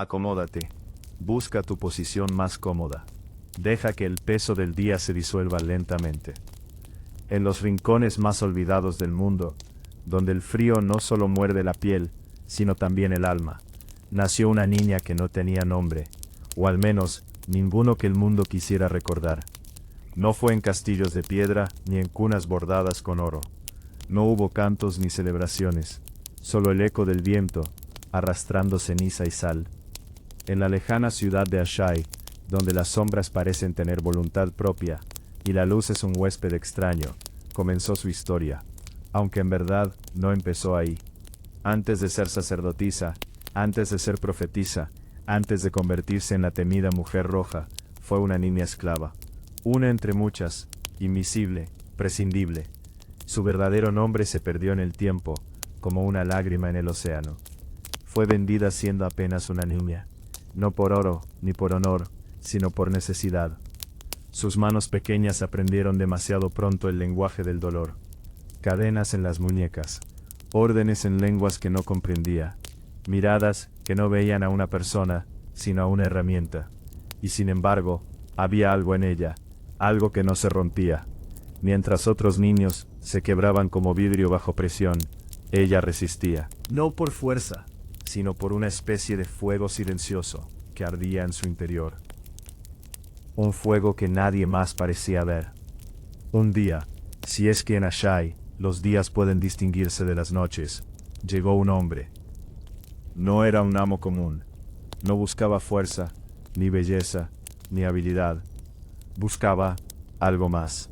Acomódate. Busca tu posición más cómoda. Deja que el peso del día se disuelva lentamente. En los rincones más olvidados del mundo, donde el frío no solo muerde la piel, sino también el alma, nació una niña que no tenía nombre, o al menos ninguno que el mundo quisiera recordar. No fue en castillos de piedra ni en cunas bordadas con oro. No hubo cantos ni celebraciones, solo el eco del viento, arrastrando ceniza y sal. En la lejana ciudad de Asshai, donde las sombras parecen tener voluntad propia, y la luz es un huésped extraño, comenzó su historia, aunque en verdad no empezó ahí. Antes de ser sacerdotisa, antes de ser profetisa, antes de convertirse en la temida mujer roja, fue una niña esclava. Una entre muchas, invisible, prescindible. Su verdadero nombre se perdió en el tiempo, como una lágrima en el océano. Fue vendida siendo apenas una niña, no por oro ni por honor, sino por necesidad. Sus manos pequeñas aprendieron demasiado pronto el lenguaje del dolor. Cadenas en las muñecas, órdenes en lenguas que no comprendía, miradas que no veían a una persona, sino a una herramienta. Y sin embargo, había algo en ella, algo que no se rompía. Mientras otros niños se quebraban como vidrio bajo presión, ella resistía. No por fuerza, sino por una especie de fuego silencioso que ardía en su interior. Un fuego que nadie más parecía ver. Un día, si es que en Asshai los días pueden distinguirse de las noches, llegó un hombre. No era un amo común. No buscaba fuerza, ni belleza, ni habilidad. Buscaba algo más.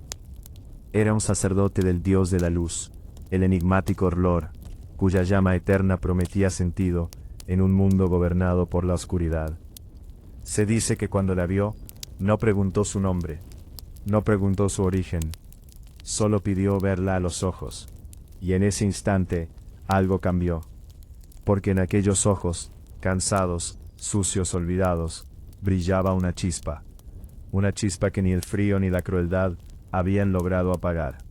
Era un sacerdote del dios de la luz, el enigmático Orlor, cuya llama eterna prometía sentido en un mundo gobernado por la oscuridad. Se dice que cuando la vio, no preguntó su nombre, no preguntó su origen, solo pidió verla a los ojos, y en ese instante algo cambió, porque en aquellos ojos, cansados, sucios, olvidados, brillaba una chispa que ni el frío ni la crueldad habían logrado apagar.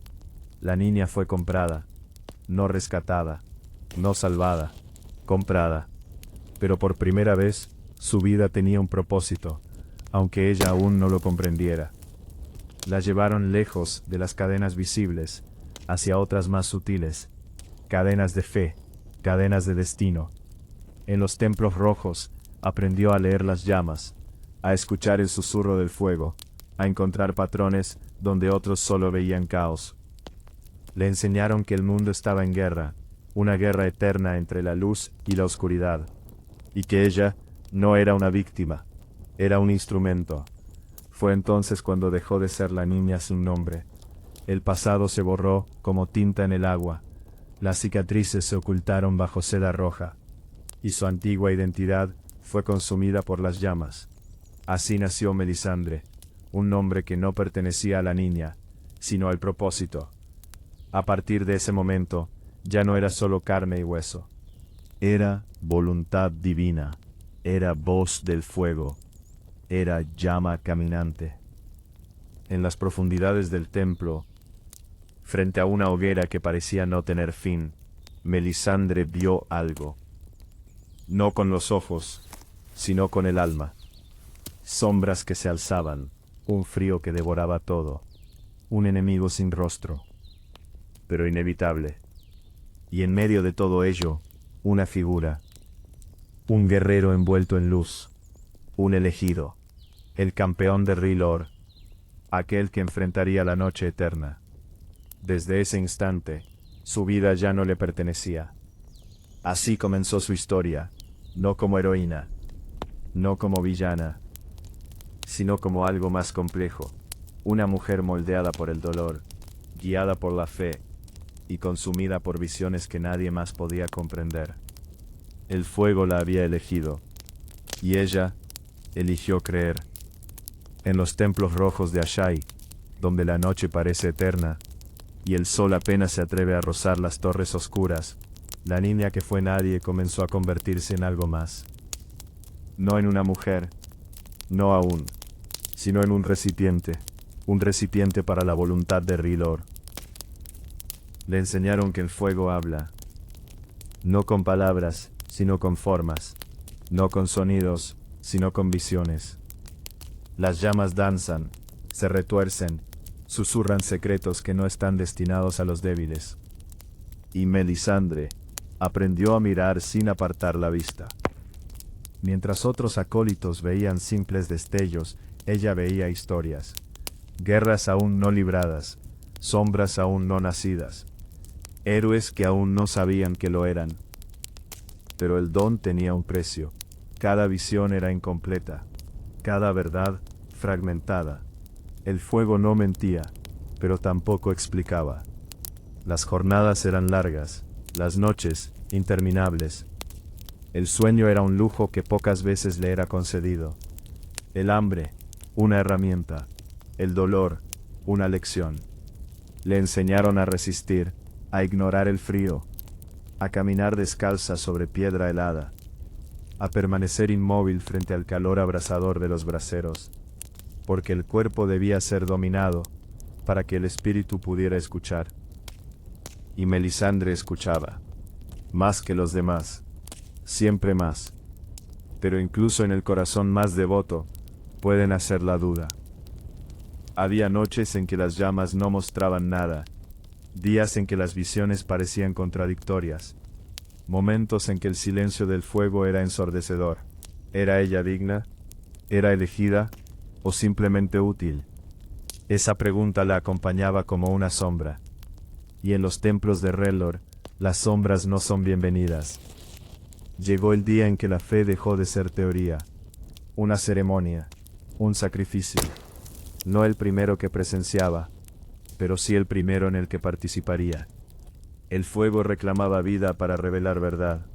La niña fue comprada, no rescatada, no salvada, comprada. Pero por primera vez, su vida tenía un propósito, aunque ella aún no lo comprendiera. La llevaron lejos de las cadenas visibles, hacia otras más sutiles, cadenas de fe, cadenas de destino. En los templos rojos, aprendió a leer las llamas, a escuchar el susurro del fuego, a encontrar patrones donde otros solo veían caos. Le enseñaron que el mundo estaba en guerra, una guerra eterna entre la luz y la oscuridad, y que ella no era una víctima, era un instrumento. Fue entonces cuando dejó de ser la niña sin nombre. El pasado se borró como tinta en el agua, las cicatrices se ocultaron bajo seda roja, y su antigua identidad fue consumida por las llamas. Así nació Melisandre, un nombre que no pertenecía a la niña, sino al propósito. A partir de ese momento, ya no era solo carne y hueso. Era voluntad divina, era voz del fuego, era llama caminante. En las profundidades del templo, frente a una hoguera que parecía no tener fin, Melisandre vio algo. No con los ojos, sino con el alma. Sombras que se alzaban, un frío que devoraba todo, un enemigo sin rostro, pero inevitable. Y en medio de todo ello, una figura, un guerrero envuelto en luz, un elegido, el campeón de R'hllor, aquel que enfrentaría la noche eterna. Desde ese instante, su vida ya no le pertenecía. Así comenzó su historia, no como heroína, no como villana, sino como algo más complejo, una mujer moldeada por el dolor, guiada por la fe, y consumida por visiones que nadie más podía comprender. El fuego la había elegido, y ella eligió creer. En los templos rojos de Asshai, donde la noche parece eterna, y el sol apenas se atreve a rozar las torres oscuras, la niña que fue nadie comenzó a convertirse en algo más. No en una mujer, no aún, sino en un recipiente para la voluntad de R'hllor. Le enseñaron que el fuego habla, no con palabras, sino con formas. no con sonidos, sino con visiones. Las llamas danzan, se retuercen, susurran secretos que no están destinados a los débiles. Y Melisandre aprendió a mirar sin apartar la vista. Mientras otros acólitos veían simples destellos, ella veía historias. Guerras aún no libradas, sombras aún no nacidas, héroes que aún no sabían que lo eran. Pero el don tenía un precio. Cada visión era incompleta, cada verdad fragmentada. El fuego no mentía, pero tampoco explicaba. Las jornadas eran largas, las noches interminables. El sueño era un lujo que pocas veces le era concedido. El hambre, una herramienta. El dolor, una lección. Le enseñaron a resistir, a ignorar el frío, a caminar descalza sobre piedra helada, a permanecer inmóvil frente al calor abrasador de los braseros, porque el cuerpo debía ser dominado para que el espíritu pudiera escuchar. Y Melisandre escuchaba, más que los demás, siempre más. Pero incluso en el corazón más devoto, puede nacer la duda. Había noches en que las llamas no mostraban nada, días en que las visiones parecían contradictorias, momentos en que el silencio del fuego era ensordecedor. ¿Era ella digna? ¿Era elegida? ¿O simplemente útil? Esa pregunta la acompañaba como una sombra. Y en los templos de R'hllor, las sombras no son bienvenidas. Llegó el día en que la fe dejó de ser teoría, una ceremonia, un sacrificio. No el primero que presenciaba, pero sí el primero en el que participaría. El fuego reclamaba vida para revelar verdad.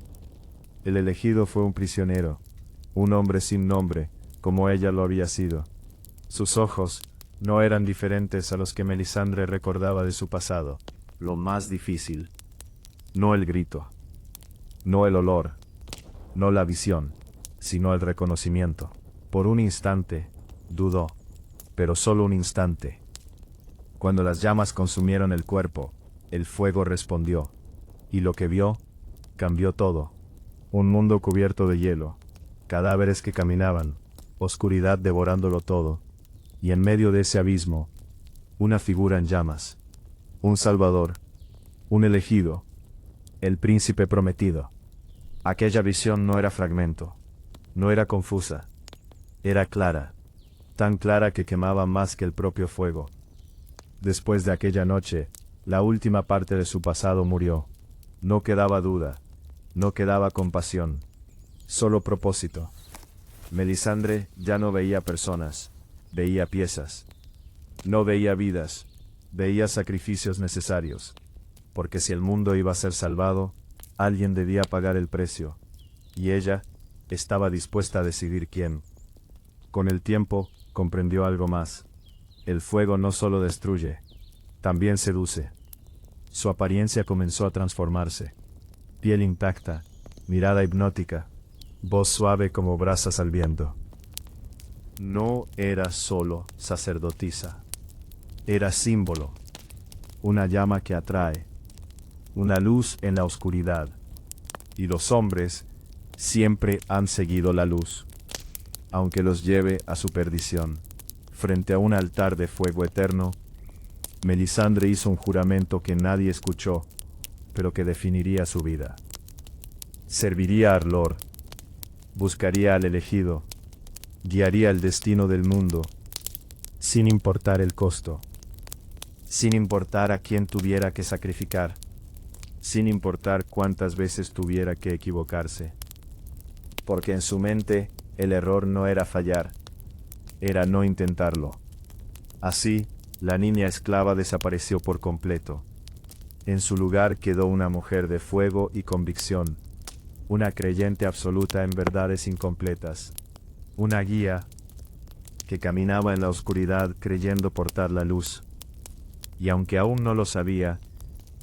El elegido fue un prisionero, un hombre sin nombre, como ella lo había sido. Sus ojos no eran diferentes a los que Melisandre recordaba de su pasado. Lo más difícil, no el grito, no el olor, no la visión, sino el reconocimiento. Por un instante, dudó, pero solo un instante. Cuando las llamas consumieron el cuerpo, el fuego respondió, y lo que vio, cambió todo. Un mundo cubierto de hielo, cadáveres que caminaban, oscuridad devorándolo todo, y en medio de ese abismo, una figura en llamas, un salvador, un elegido, el príncipe prometido. Aquella visión no era fragmento, no era confusa, era clara, tan clara que quemaba más que el propio fuego. Después de aquella noche, la última parte de su pasado murió. No quedaba duda, no quedaba compasión, solo propósito. Melisandre ya no veía personas, veía piezas. No veía vidas, veía sacrificios necesarios. Porque si el mundo iba a ser salvado, alguien debía pagar el precio. Y ella estaba dispuesta a decidir quién. Con el tiempo, comprendió algo más. El fuego no solo destruye, también seduce. Su apariencia comenzó a transformarse. Piel intacta, mirada hipnótica, voz suave como brasas al viento. No era solo sacerdotisa. Era símbolo. Una llama que atrae. Una luz en la oscuridad. Y los hombres siempre han seguido la luz, aunque los lleve a su perdición. Frente a un altar de fuego eterno, Melisandre hizo un juramento que nadie escuchó, pero que definiría su vida. Serviría a Arlor, buscaría al elegido, guiaría el destino del mundo, sin importar el costo, sin importar a quién tuviera que sacrificar, sin importar cuántas veces tuviera que equivocarse. Porque en su mente, el error no era fallar, era no intentarlo. Así, la niña esclava desapareció por completo. En su lugar quedó una mujer de fuego y convicción, una creyente absoluta en verdades incompletas, una guía que caminaba en la oscuridad creyendo portar la luz. Y aunque aún no lo sabía,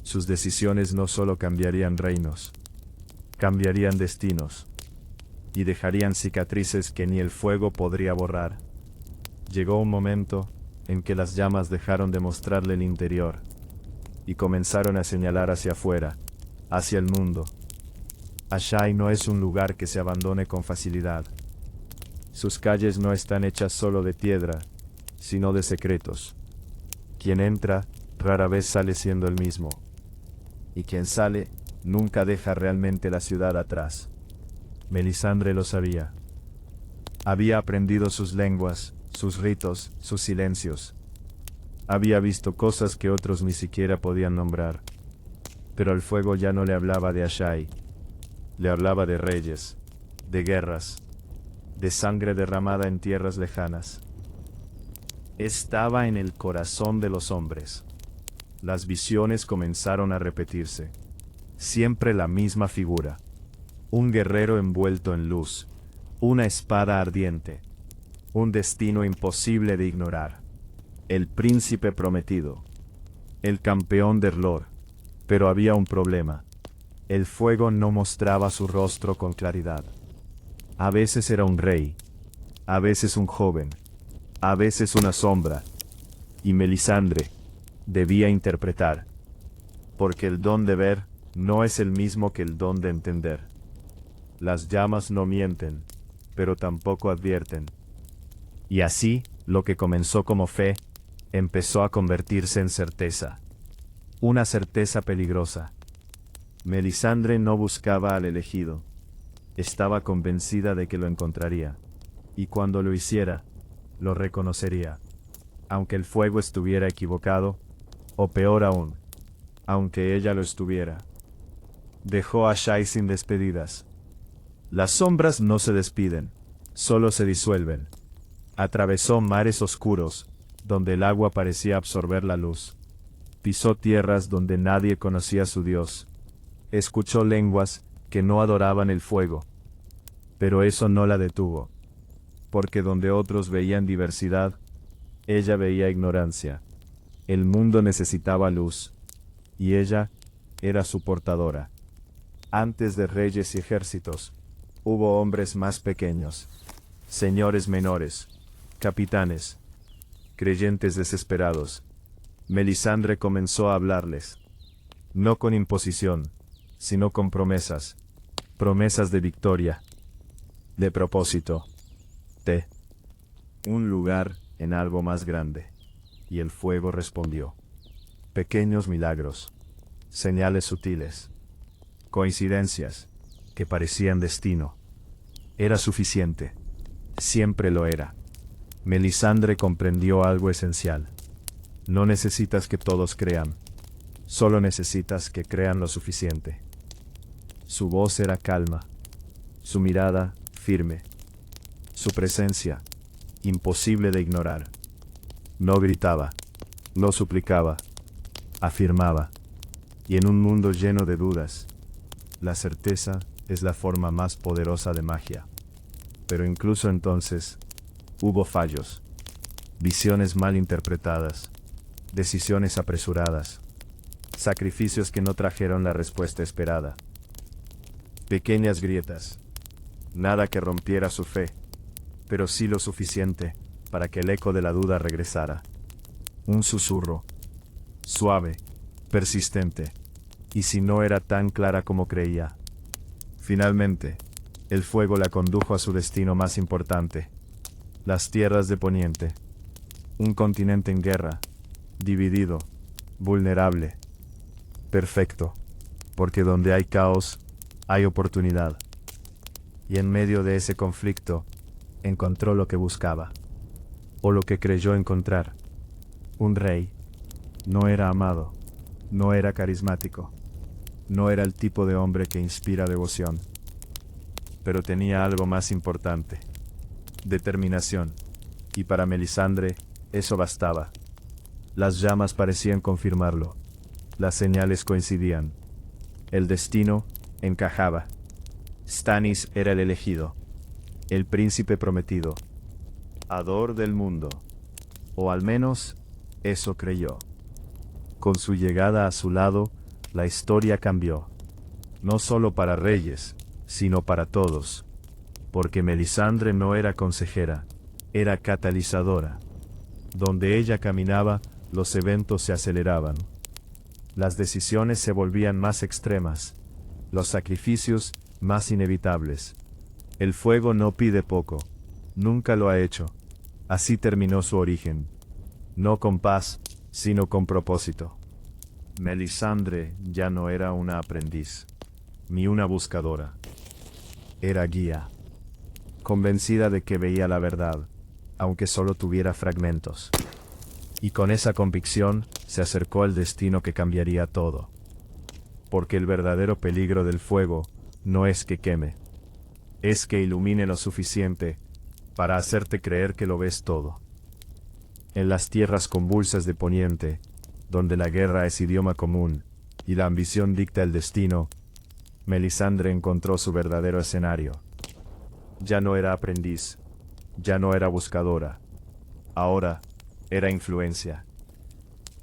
sus decisiones no solo cambiarían reinos, cambiarían destinos, y dejarían cicatrices que ni el fuego podría borrar. Llegó un momento en que las llamas dejaron de mostrarle el interior, y comenzaron a señalar hacia afuera, hacia el mundo, Asshai no es un lugar que se abandone con facilidad. Sus calles no están hechas solo de piedra, sino de secretos. Quien entra, rara vez sale siendo el mismo. Y quien sale, nunca deja realmente la ciudad atrás. Melisandre lo sabía. Había aprendido sus lenguas, sus ritos, sus silencios. Había visto cosas que otros ni siquiera podían nombrar. Pero el fuego ya no le hablaba de Asshai. Le hablaba de reyes, de guerras, de sangre derramada en tierras lejanas. Estaba en el corazón de los hombres. Las visiones comenzaron a repetirse. Siempre la misma figura. Un guerrero envuelto en luz. Una espada ardiente. Un destino imposible de ignorar. El príncipe prometido. El campeón de R'hllor. Pero había un problema. El fuego no mostraba su rostro con claridad. A veces era un rey. A veces un joven. A veces una sombra. Y Melisandre debía interpretar. Porque el don de ver no es el mismo que el don de entender. Las llamas no mienten, pero tampoco advierten. Y así, lo que comenzó como fe, empezó a convertirse en certeza. Una certeza peligrosa. Melisandre no buscaba al elegido. Estaba convencida de que lo encontraría. Y cuando lo hiciera, lo reconocería. Aunque el fuego estuviera equivocado, o peor aún, aunque ella lo estuviera. Dejó a Asshai sin despedidas. Las sombras no se despiden, solo se disuelven. Atravesó mares oscuros, donde el agua parecía absorber la luz. Pisó tierras donde nadie conocía a su Dios. Escuchó lenguas que no adoraban el fuego. Pero eso no la detuvo. Porque donde otros veían diversidad, ella veía ignorancia. El mundo necesitaba luz. Y ella era su portadora. Antes de reyes y ejércitos, hubo hombres más pequeños. Señores menores. Capitanes. Creyentes desesperados. Melisandre comenzó a hablarles. No con imposición, sino con promesas. Promesas de victoria. De propósito. De un lugar en algo más grande. Y el fuego respondió. Pequeños milagros. Señales sutiles. Coincidencias que parecían destino. Era suficiente. Siempre lo era. Melisandre comprendió algo esencial. No necesitas que todos crean. Solo necesitas que crean lo suficiente. Su voz era calma. Su mirada, firme. Su presencia, imposible de ignorar. No gritaba. No suplicaba. Afirmaba. Y en un mundo lleno de dudas, la certeza es la forma más poderosa de magia. Pero incluso entonces, hubo fallos. Visiones mal interpretadas. Decisiones apresuradas. Sacrificios que no trajeron la respuesta esperada. Pequeñas grietas. Nada que rompiera su fe, pero sí lo suficiente para que el eco de la duda regresara. Un susurro. Suave, persistente. Y si no era tan clara como creía. Finalmente, el fuego la condujo a su destino más importante. Las tierras de Poniente. Un continente en guerra. Dividido. Vulnerable. Perfecto. Porque donde hay caos, hay oportunidad. Y en medio de ese conflicto, encontró lo que buscaba. O lo que creyó encontrar. Un rey. No era amado. No era carismático. No era el tipo de hombre que inspira devoción. Pero tenía algo más importante. Determinación. Y para Melisandre, eso bastaba. Las llamas parecían confirmarlo. Las señales coincidían. El destino encajaba. Stannis era el elegido. El príncipe prometido. Hador del mundo. O al menos, eso creyó. Con su llegada a su lado, la historia cambió. No solo para reyes, sino para todos. Porque Melisandre no era consejera, era catalizadora. Donde ella caminaba, los eventos se aceleraban. Las decisiones se volvían más extremas. Los sacrificios más inevitables. El fuego no pide poco. Nunca lo ha hecho. Así terminó su origen. No con paz, sino con propósito. Melisandre ya no era una aprendiz, ni una buscadora. Era guía. Convencida de que veía la verdad, aunque solo tuviera fragmentos. Y con esa convicción, se acercó al destino que cambiaría todo. Porque el verdadero peligro del fuego no es que queme, es que ilumine lo suficiente para hacerte creer que lo ves todo. En las tierras convulsas de Poniente, donde la guerra es idioma común y la ambición dicta el destino, Melisandre encontró su verdadero escenario. Ya no era aprendiz, ya no era buscadora, ahora era influencia.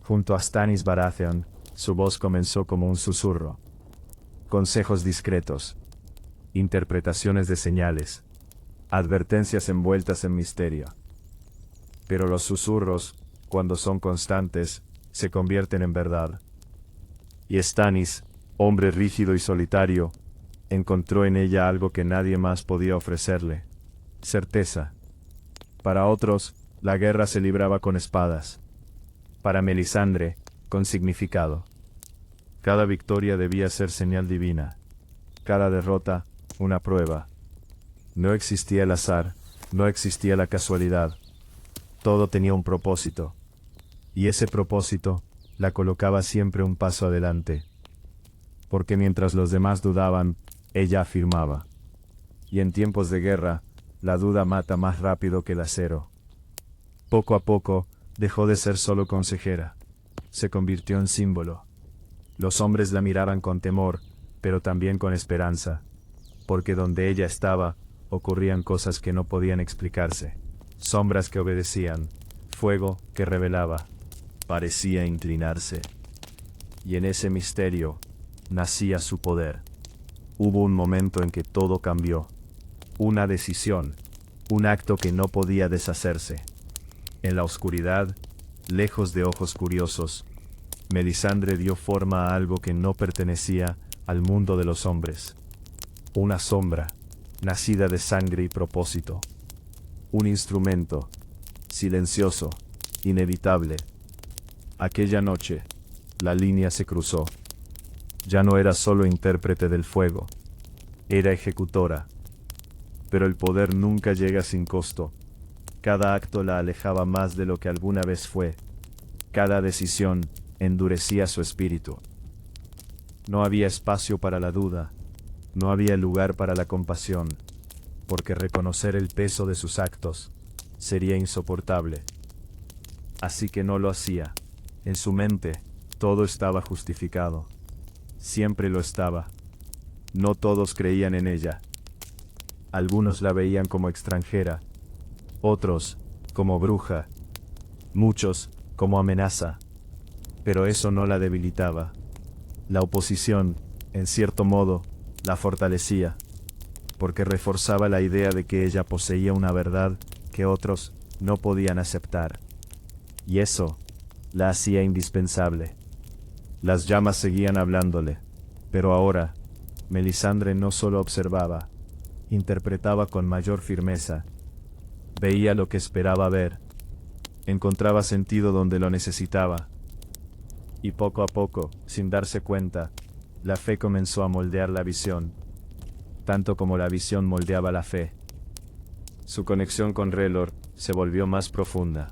Junto a Stannis Baratheon, su voz comenzó como un susurro. Consejos discretos, interpretaciones de señales, advertencias envueltas en misterio. Pero los susurros, cuando son constantes, se convierten en verdad. Y Stannis, hombre rígido y solitario, encontró en ella algo que nadie más podía ofrecerle: certeza. Para otros, la guerra se libraba con espadas. Para Melisandre, con significado. Cada victoria debía ser señal divina. Cada derrota, una prueba. No existía el azar, no existía la casualidad. Todo tenía un propósito. Y ese propósito la colocaba siempre un paso adelante. Porque mientras los demás dudaban, ella afirmaba. Y en tiempos de guerra, la duda mata más rápido que el acero. Poco a poco, dejó de ser solo consejera. Se convirtió en símbolo. Los hombres la miraban con temor, pero también con esperanza. Porque donde ella estaba, ocurrían cosas que no podían explicarse. Sombras que obedecían, fuego que revelaba. Parecía inclinarse. Y en ese misterio, nacía su poder. Hubo un momento en que todo cambió. Una decisión, un acto que no podía deshacerse. En la oscuridad, lejos de ojos curiosos, Melisandre dio forma a algo que no pertenecía al mundo de los hombres. Una sombra, nacida de sangre y propósito. Un instrumento, silencioso, inevitable. Aquella noche, la línea se cruzó. Ya no era solo intérprete del fuego, era ejecutora. Pero el poder nunca llega sin costo. Cada acto la alejaba más de lo que alguna vez fue. Cada decisión endurecía su espíritu. No había espacio para la duda, no había lugar para la compasión, porque reconocer el peso de sus actos sería insoportable. Así que no lo hacía. En su mente, todo estaba justificado. Siempre lo estaba. No todos creían en ella. Algunos la veían como extranjera, otros como bruja, muchos como amenaza. Pero eso no la debilitaba. La oposición, en cierto modo, la fortalecía, porque reforzaba la idea de que ella poseía una verdad que otros no podían aceptar. Y eso la hacía indispensable. Las llamas seguían hablándole, pero ahora, Melisandre no solo observaba, interpretaba con mayor firmeza. Veía lo que esperaba ver. Encontraba sentido donde lo necesitaba. Y poco a poco, sin darse cuenta, la fe comenzó a moldear la visión, tanto como la visión moldeaba la fe. Su conexión con R'hllor se volvió más profunda.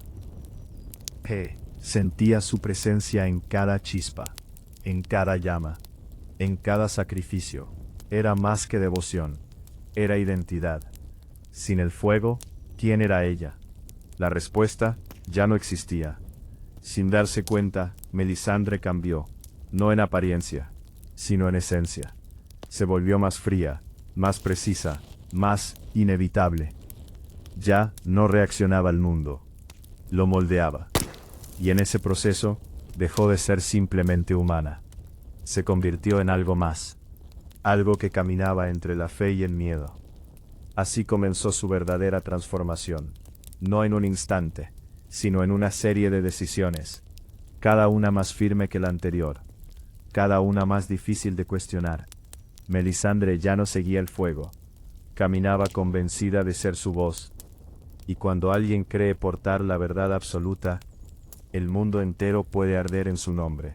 Sentía su presencia en cada chispa, en cada llama, en cada sacrificio. Era más que devoción, era identidad. Sin el fuego, ¿quién era ella? La respuesta ya no existía. Sin darse cuenta, Melisandre cambió, no en apariencia, sino en esencia. Se volvió más fría, más precisa, más inevitable. Ya no reaccionaba al mundo, lo moldeaba. Y en ese proceso, dejó de ser simplemente humana. Se convirtió en algo más, algo que caminaba entre la fe y el miedo. Así comenzó su verdadera transformación, no en un instante, sino en una serie de decisiones, cada una más firme que la anterior, cada una más difícil de cuestionar, Melisandre ya no seguía el fuego. Caminaba convencida de ser su voz. Y cuando alguien cree portar la verdad absoluta, el mundo entero puede arder en su nombre.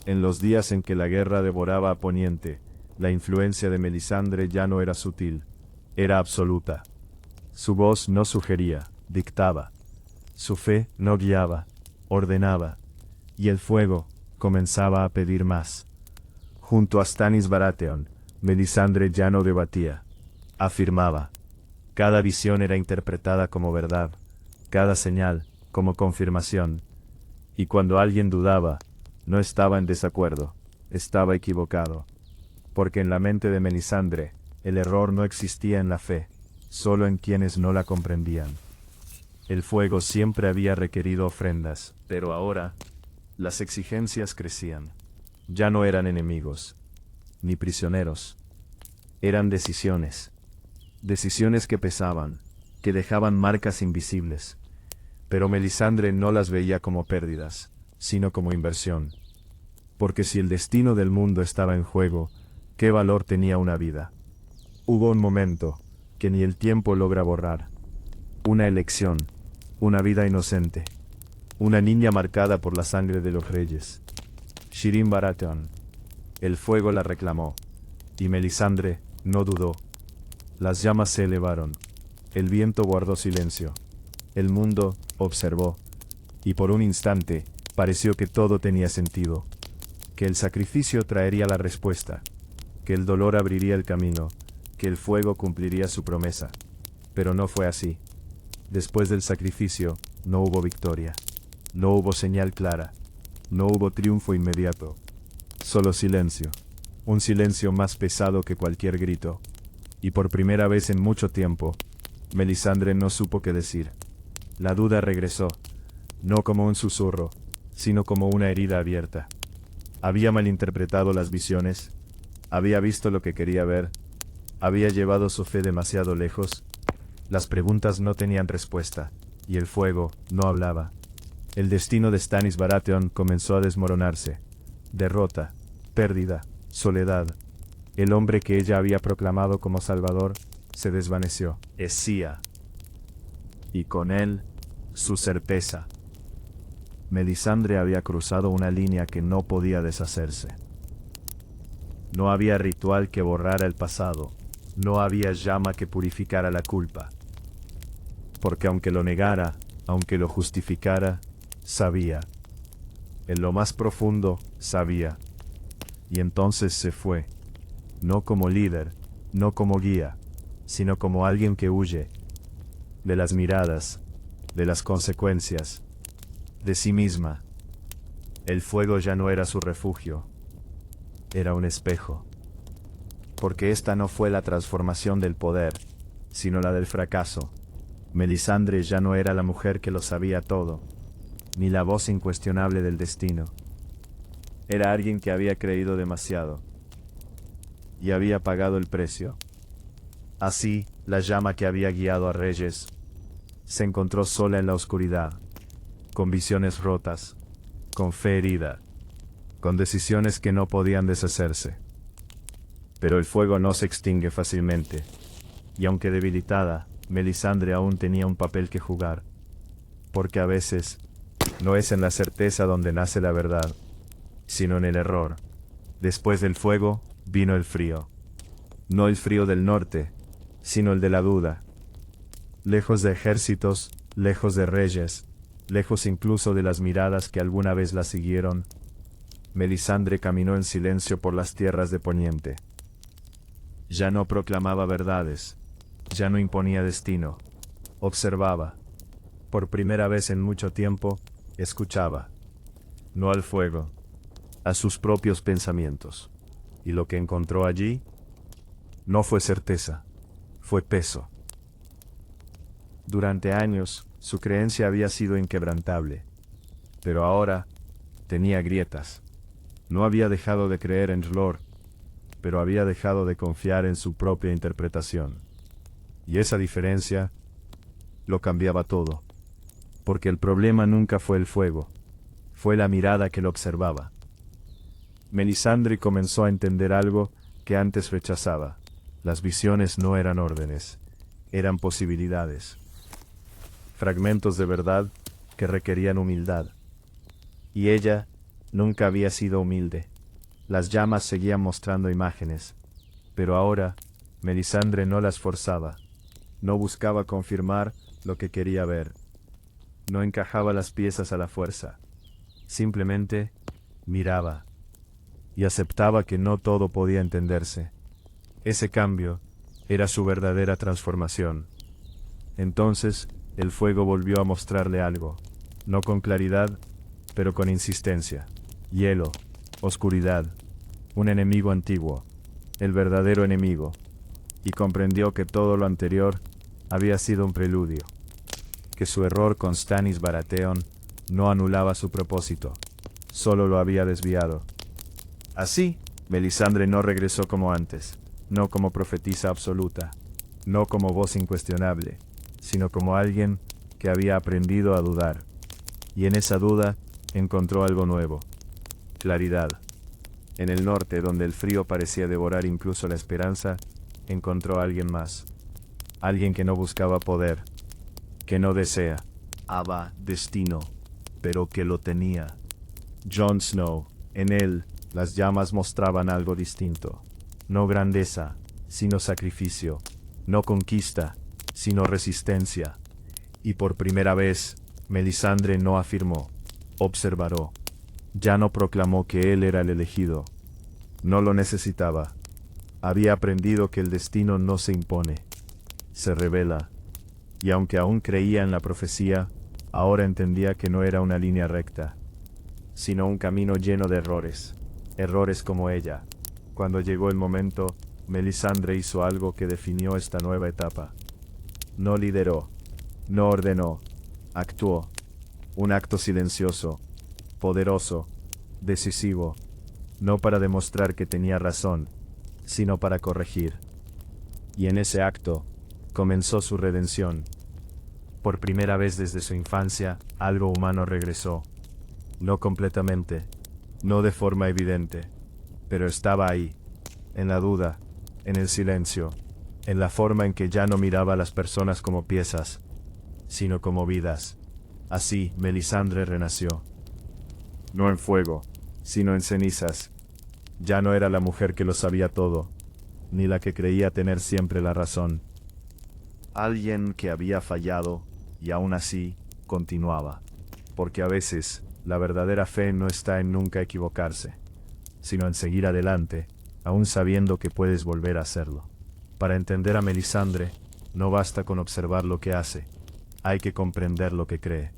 En los días en que la guerra devoraba a Poniente, la influencia de Melisandre ya no era sutil, era absoluta. Su voz no sugería, dictaba. Su fe no guiaba, ordenaba. Y el fuego comenzaba a pedir más. Junto a Stannis Baratheon, Melisandre ya no debatía, afirmaba. Cada visión era interpretada como verdad, cada señal como confirmación. Y cuando alguien dudaba, no estaba en desacuerdo, estaba equivocado. Porque en la mente de Melisandre, el error no existía en la fe, solo en quienes no la comprendían. El fuego siempre había requerido ofrendas, pero ahora, las exigencias crecían. Ya no eran enemigos, ni prisioneros. Eran decisiones. Decisiones que pesaban, que dejaban marcas invisibles. Pero Melisandre no las veía como pérdidas, sino como inversión. Porque si el destino del mundo estaba en juego, ¿qué valor tenía una vida? Hubo un momento, que ni el tiempo logra borrar. Una elección, una vida inocente. Una niña marcada por la sangre de los reyes. Shireen Baratheon. El fuego la reclamó. Y Melisandre no dudó. Las llamas se elevaron. El viento guardó silencio. El mundo observó. Y por un instante, pareció que todo tenía sentido. Que el sacrificio traería la respuesta. Que el dolor abriría el camino. Que el fuego cumpliría su promesa. Pero no fue así. Después del sacrificio, no hubo victoria. No hubo señal clara. No hubo triunfo inmediato. Solo silencio. Un silencio más pesado que cualquier grito. Y por primera vez en mucho tiempo, Melisandre no supo qué decir. La duda regresó, no como un susurro, sino como una herida abierta. Había malinterpretado las visiones, había visto lo que quería ver, había llevado su fe demasiado lejos. Las preguntas no tenían respuesta, y el fuego no hablaba. El destino de Stannis Baratheon comenzó a desmoronarse. Derrota, pérdida, soledad. El hombre que ella había proclamado como salvador se desvaneció. Escía. Y con él, su certeza. Melisandre había cruzado una línea que no podía deshacerse. No había ritual que borrara el pasado. No había llama que purificara la culpa. Porque aunque lo negara, aunque lo justificara, sabía. En lo más profundo, sabía. Y entonces se fue. No como líder, no como guía, sino como alguien que huye. De las miradas, de las consecuencias, de sí misma. El fuego ya no era su refugio. Era un espejo. Porque esta no fue la transformación del poder, sino la del fracaso. Melisandre ya no era la mujer que lo sabía todo, ni la voz incuestionable del destino. Era alguien que había creído demasiado, y había pagado el precio. Así, la llama que había guiado a reyes, se encontró sola en la oscuridad, con visiones rotas, con fe herida, con decisiones que no podían deshacerse. Pero el fuego no se extingue fácilmente, y aunque debilitada, Melisandre aún tenía un papel que jugar, porque a veces, no es en la certeza donde nace la verdad, sino en el error. Después del fuego, vino el frío. No el frío del norte, sino el de la duda. Lejos de ejércitos, lejos de reyes, lejos incluso de las miradas que alguna vez la siguieron, Melisandre caminó en silencio por las tierras de Poniente. Ya no proclamaba verdades, ya no imponía destino, observaba. Por primera vez en mucho tiempo, escuchaba. No al fuego, a sus propios pensamientos. Y lo que encontró allí, no fue certeza, fue peso. Durante años, su creencia había sido inquebrantable, pero ahora tenía grietas. No había dejado de creer en R'hllor, pero había dejado de confiar en su propia interpretación. Y esa diferencia lo cambiaba todo, porque el problema nunca fue el fuego, fue la mirada que lo observaba. Melisandre comenzó a entender algo que antes rechazaba. Las visiones no eran órdenes, eran posibilidades. Fragmentos de verdad que requerían humildad. Y ella nunca había sido humilde. Las llamas seguían mostrando imágenes, pero ahora Melisandre no las forzaba. No buscaba confirmar lo que quería ver. No encajaba las piezas a la fuerza. Simplemente miraba y aceptaba que no todo podía entenderse. Ese cambio era su verdadera transformación. Entonces, el fuego volvió a mostrarle algo, no con claridad, pero con insistencia. Hielo, oscuridad, un enemigo antiguo, el verdadero enemigo, y comprendió que todo lo anterior había sido un preludio, que su error con Stannis Baratheon no anulaba su propósito, solo lo había desviado. Así, Melisandre no regresó como antes, no como profetisa absoluta, no como voz incuestionable, sino como alguien que había aprendido a dudar. Y en esa duda encontró algo nuevo: claridad. En el norte, donde el frío parecía devorar incluso la esperanza, encontró a alguien más. Alguien que no buscaba poder, que no deseaba destino, pero que lo tenía. Jon Snow. En él, las llamas mostraban algo distinto. No grandeza, sino sacrificio. No conquista, sino resistencia. Y por primera vez, Melisandre no afirmó, observó. Ya no proclamó que él era el elegido. No lo necesitaba. Había aprendido que el destino no se impone, se revela. Y aunque aún creía en la profecía, ahora entendía que no era una línea recta, sino un camino lleno de errores. Errores como ella. Cuando llegó el momento, Melisandre hizo algo que definió esta nueva etapa. No lideró, no ordenó, actuó. Un acto silencioso, poderoso, decisivo, no para demostrar que tenía razón, sino para corregir. Y en ese acto, comenzó su redención. Por primera vez desde su infancia, algo humano regresó. No completamente, no de forma evidente, pero estaba ahí, en la duda, en el silencio, en la forma en que ya no miraba a las personas como piezas, sino como vidas. Así, Melisandre renació. No en fuego, sino en cenizas. Ya no era la mujer que lo sabía todo, ni la que creía tener siempre la razón. Alguien que había fallado, y aún así, continuaba. Porque a veces, la verdadera fe no está en nunca equivocarse, sino en seguir adelante, aún sabiendo que puedes volver a hacerlo. Para entender a Melisandre, no basta con observar lo que hace, hay que comprender lo que cree.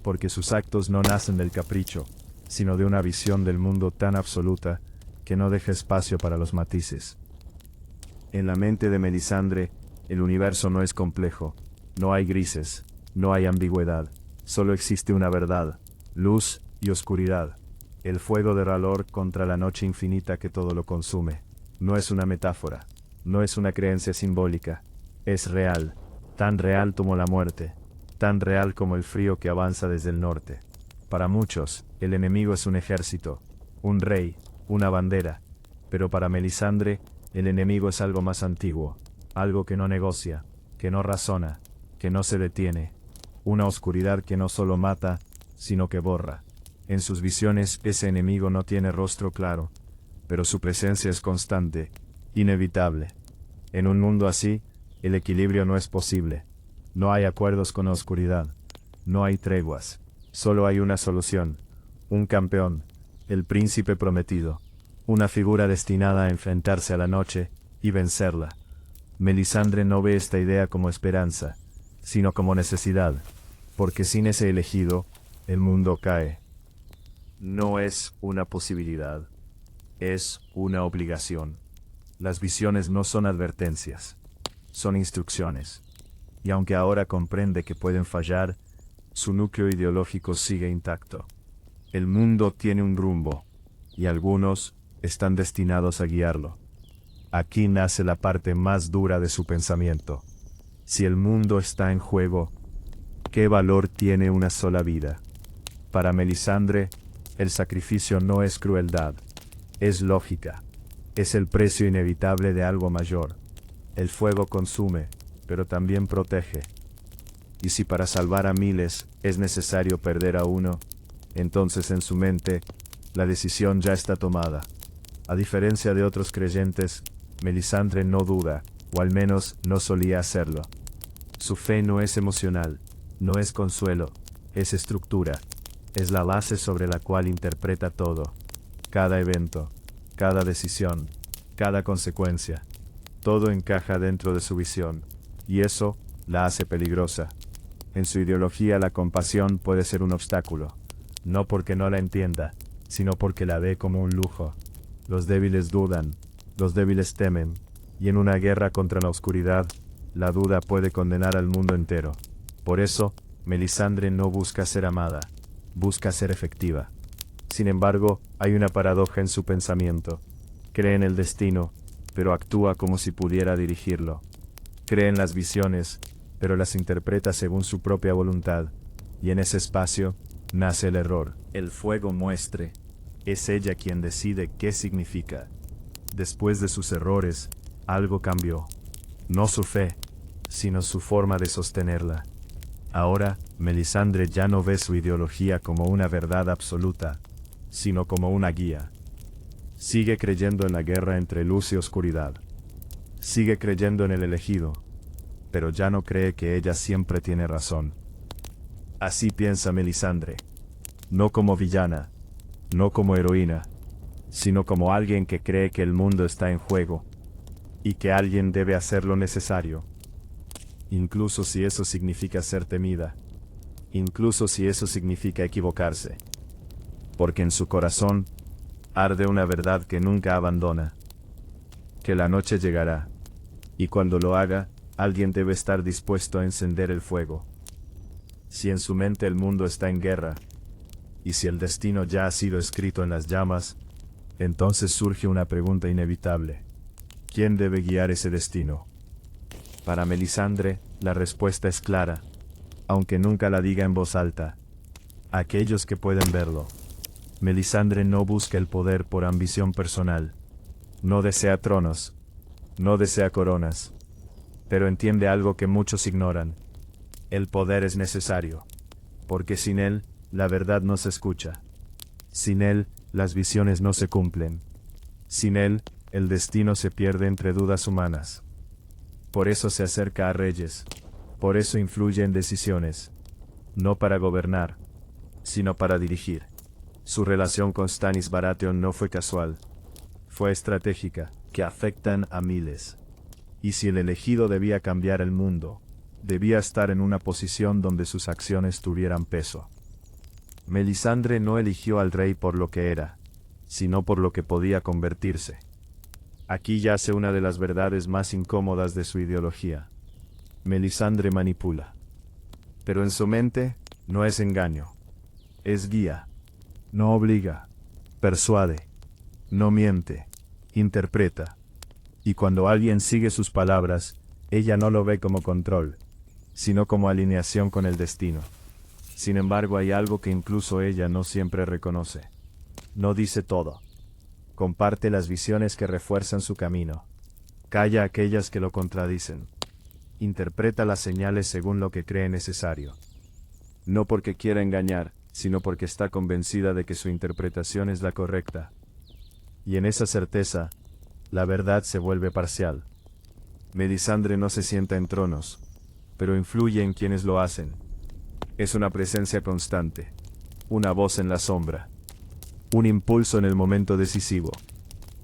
Porque sus actos no nacen del capricho, sino de una visión del mundo tan absoluta que no deja espacio para los matices. En la mente de Melisandre, el universo no es complejo, no hay grises, no hay ambigüedad, solo existe una verdad, luz y oscuridad. El fuego de R'hllor contra la noche infinita que todo lo consume. No es una metáfora, no es una creencia simbólica, es real, tan real como la muerte, tan real como el frío que avanza desde el norte. Para muchos, el enemigo es un ejército, un rey, una bandera, pero para Melisandre, el enemigo es algo más antiguo, algo que no negocia, que no razona, que no se detiene, una oscuridad que no solo mata, sino que borra. En sus visiones ese enemigo no tiene rostro claro, pero su presencia es constante, inevitable. En un mundo así, el equilibrio no es posible. No hay acuerdos con la oscuridad, no hay treguas, solo hay una solución, un campeón, el príncipe prometido, una figura destinada a enfrentarse a la noche y vencerla. Melisandre no ve esta idea como esperanza, sino como necesidad, porque sin ese elegido, el mundo cae. No es una posibilidad, es una obligación. Las visiones no son advertencias, son instrucciones. Y aunque ahora comprende que pueden fallar, su núcleo ideológico sigue intacto. El mundo tiene un rumbo, y algunos están destinados a guiarlo. Aquí nace la parte más dura de su pensamiento. Si el mundo está en juego, ¿qué valor tiene una sola vida? Para Melisandre, el sacrificio no es crueldad, es lógica. Es el precio inevitable de algo mayor. El fuego consume, pero también protege. Y si para salvar a miles es necesario perder a uno, entonces en su mente, la decisión ya está tomada. A diferencia de otros creyentes, Melisandre no duda, o al menos no solía hacerlo. Su fe no es emocional, no es consuelo, es estructura. Es la base sobre la cual interpreta todo. Cada evento, cada decisión, cada consecuencia. Todo encaja dentro de su visión, y eso la hace peligrosa. En su ideología la compasión puede ser un obstáculo, no porque no la entienda, sino porque la ve como un lujo. Los débiles dudan, los débiles temen, y en una guerra contra la oscuridad, la duda puede condenar al mundo entero. Por eso, Melisandre no busca ser amada, busca ser efectiva. Sin embargo, hay una paradoja en su pensamiento. Cree en el destino, pero actúa como si pudiera dirigirlo. Cree en las visiones, pero las interpreta según su propia voluntad, y en ese espacio nace el error. El fuego muestre. Es ella quien decide qué significa. Después de sus errores, algo cambió. No su fe, sino su forma de sostenerla. Ahora, Melisandre ya no ve su ideología como una verdad absoluta, sino como una guía. Sigue creyendo en la guerra entre luz y oscuridad. Sigue creyendo en el elegido, pero ya no cree que ella siempre tiene razón. Así piensa Melisandre. No como villana, no como heroína, sino como alguien que cree que el mundo está en juego, y que alguien debe hacer lo necesario. Incluso si eso significa ser temida. Incluso si eso significa equivocarse. Porque en su corazón arde una verdad que nunca abandona. Que la noche llegará, y cuando lo haga, alguien debe estar dispuesto a encender el fuego. Si en su mente el mundo está en guerra, y si el destino ya ha sido escrito en las llamas, entonces surge una pregunta inevitable. ¿Quién debe guiar ese destino? Para Melisandre, la respuesta es clara, aunque nunca la diga en voz alta. Aquellos que pueden verlo. Melisandre no busca el poder por ambición personal. No desea tronos. No desea coronas. Pero entiende algo que muchos ignoran. El poder es necesario. Porque sin él, la verdad no se escucha. Sin él, las visiones no se cumplen. Sin él, el destino se pierde entre dudas humanas. Por eso se acerca a reyes. Por eso influye en decisiones. No para gobernar, sino para dirigir. Su relación con Stannis Baratheon no fue casual. Fue estratégica, que afectan a miles. Y si el elegido debía cambiar el mundo, debía estar en una posición donde sus acciones tuvieran peso. Melisandre no eligió al rey por lo que era, sino por lo que podía convertirse. Aquí yace una de las verdades más incómodas de su ideología. Melisandre manipula. Pero en su mente, no es engaño. Es guía. No obliga. Persuade. No miente. Interpreta. Y cuando alguien sigue sus palabras, ella no lo ve como control, sino como alineación con el destino. Sin embargo, hay algo que incluso ella no siempre reconoce. No dice todo. Comparte las visiones que refuerzan su camino. Calla aquellas que lo contradicen. Interpreta las señales según lo que cree necesario. No porque quiera engañar, sino porque está convencida de que su interpretación es la correcta. Y en esa certeza, la verdad se vuelve parcial. Melisandre no se sienta en tronos, pero influye en quienes lo hacen. Es una presencia constante, una voz en la sombra, un impulso en el momento decisivo.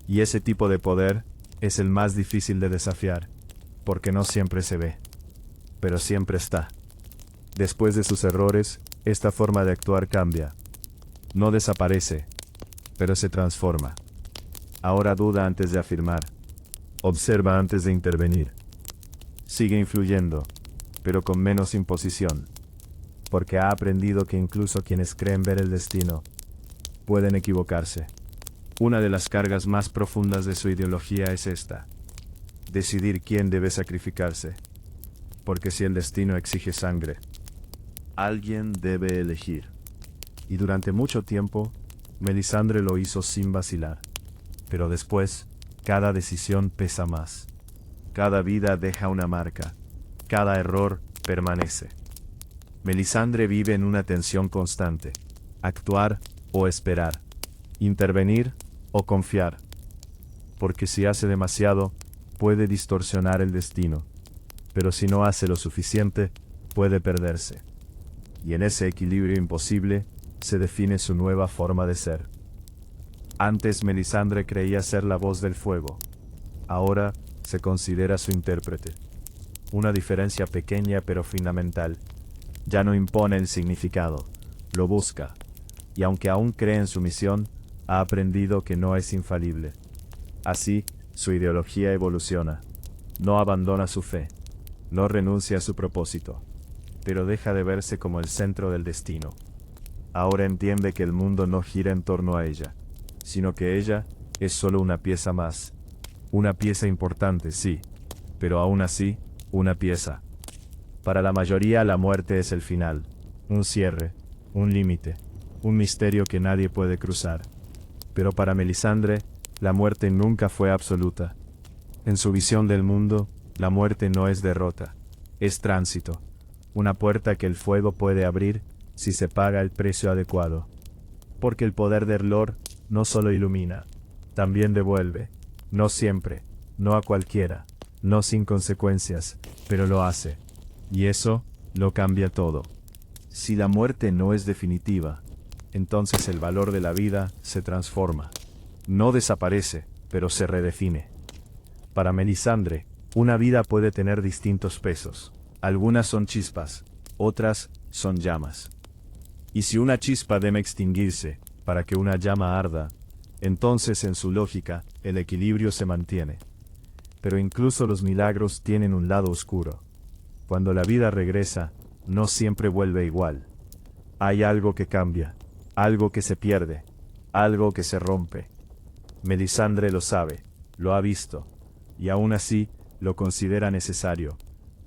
Y ese tipo de poder es el más difícil de desafiar, porque no siempre se ve, pero siempre está. Después de sus errores, esta forma de actuar cambia. No desaparece, pero se transforma. Ahora duda antes de afirmar. Observa antes de intervenir. Sigue influyendo, pero con menos imposición, porque ha aprendido que incluso quienes creen ver el destino pueden equivocarse. Una de las cargas más profundas de su ideología es esta: decidir quién debe sacrificarse, porque si el destino exige sangre, alguien debe elegir. Y durante mucho tiempo, Melisandre lo hizo sin vacilar, pero después cada decisión pesa más. Cada vida deja una marca. Cada error permanece. Melisandre vive en una tensión constante. Actuar o esperar. Intervenir o confiar. Porque si hace demasiado, puede distorsionar el destino. Pero si no hace lo suficiente, puede perderse. Y en ese equilibrio imposible, se define su nueva forma de ser. Antes Melisandre creía ser la voz del fuego. Ahora se considera su intérprete. Una diferencia pequeña pero fundamental. Ya no impone el significado, lo busca. Y aunque aún cree en su misión, ha aprendido que no es infalible. Así, su ideología evoluciona. No abandona su fe. No renuncia a su propósito. Pero deja de verse como el centro del destino. Ahora entiende que el mundo no gira en torno a ella, sino que ella es solo una pieza más. Una pieza importante, sí, pero aún así, una pieza. Para la mayoría la muerte es el final, un cierre, un límite, un misterio que nadie puede cruzar. Pero para Melisandre, la muerte nunca fue absoluta. En su visión del mundo, la muerte no es derrota, es tránsito, una puerta que el fuego puede abrir si se paga el precio adecuado. Porque el poder del Lord no solo ilumina, también devuelve, no siempre, no a cualquiera, no sin consecuencias, pero lo hace. Y eso lo cambia todo. Si la muerte no es definitiva, entonces el valor de la vida se transforma. No desaparece, pero se redefine. Para Melisandre, una vida puede tener distintos pesos. Algunas son chispas, otras son llamas. Y si una chispa debe extinguirse, para que una llama arda, entonces en su lógica, el equilibrio se mantiene. Pero incluso los milagros tienen un lado oscuro. Cuando la vida regresa, no siempre vuelve igual. Hay algo que cambia, algo que se pierde, algo que se rompe. Melisandre lo sabe, lo ha visto, y aún así, lo considera necesario,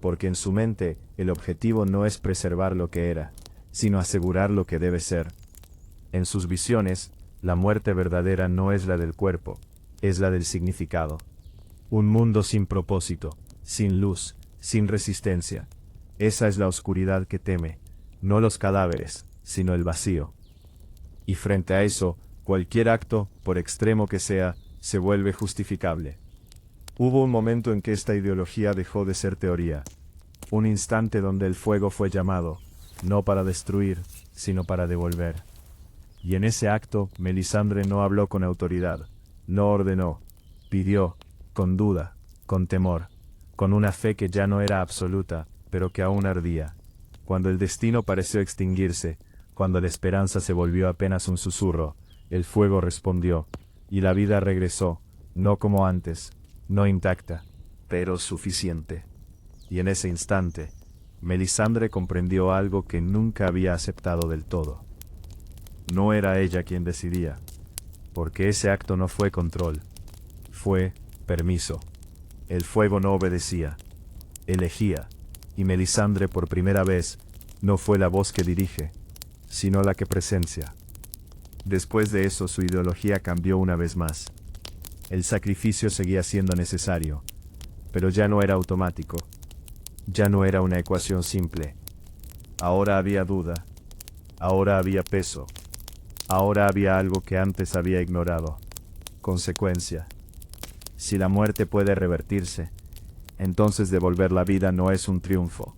porque en su mente, el objetivo no es preservar lo que era, sino asegurar lo que debe ser. En sus visiones, la muerte verdadera no es la del cuerpo, es la del significado. Un mundo sin propósito, sin luz, sin resistencia. Esa es la oscuridad que teme, no los cadáveres, sino el vacío. Y frente a eso, cualquier acto, por extremo que sea, se vuelve justificable. Hubo un momento en que esta ideología dejó de ser teoría. Un instante donde el fuego fue llamado, no para destruir, sino para devolver. Y en ese acto, Melisandre no habló con autoridad, no ordenó, pidió, con duda, con temor, con una fe que ya no era absoluta, pero que aún ardía. Cuando el destino pareció extinguirse, cuando la esperanza se volvió apenas un susurro, el fuego respondió, y la vida regresó, no como antes, no intacta, pero suficiente. Y en ese instante, Melisandre comprendió algo que nunca había aceptado del todo. No era ella quien decidía, porque ese acto no fue control, fue permiso. El fuego no obedecía, elegía, y Melisandre por primera vez no fue la voz que dirige, sino la que presencia. Después de eso su ideología cambió una vez más. El sacrificio seguía siendo necesario, pero ya no era automático. Ya no era una ecuación simple. Ahora había duda. Ahora había peso. Ahora había algo que antes había ignorado. Consecuencia. Si la muerte puede revertirse, entonces devolver la vida no es un triunfo,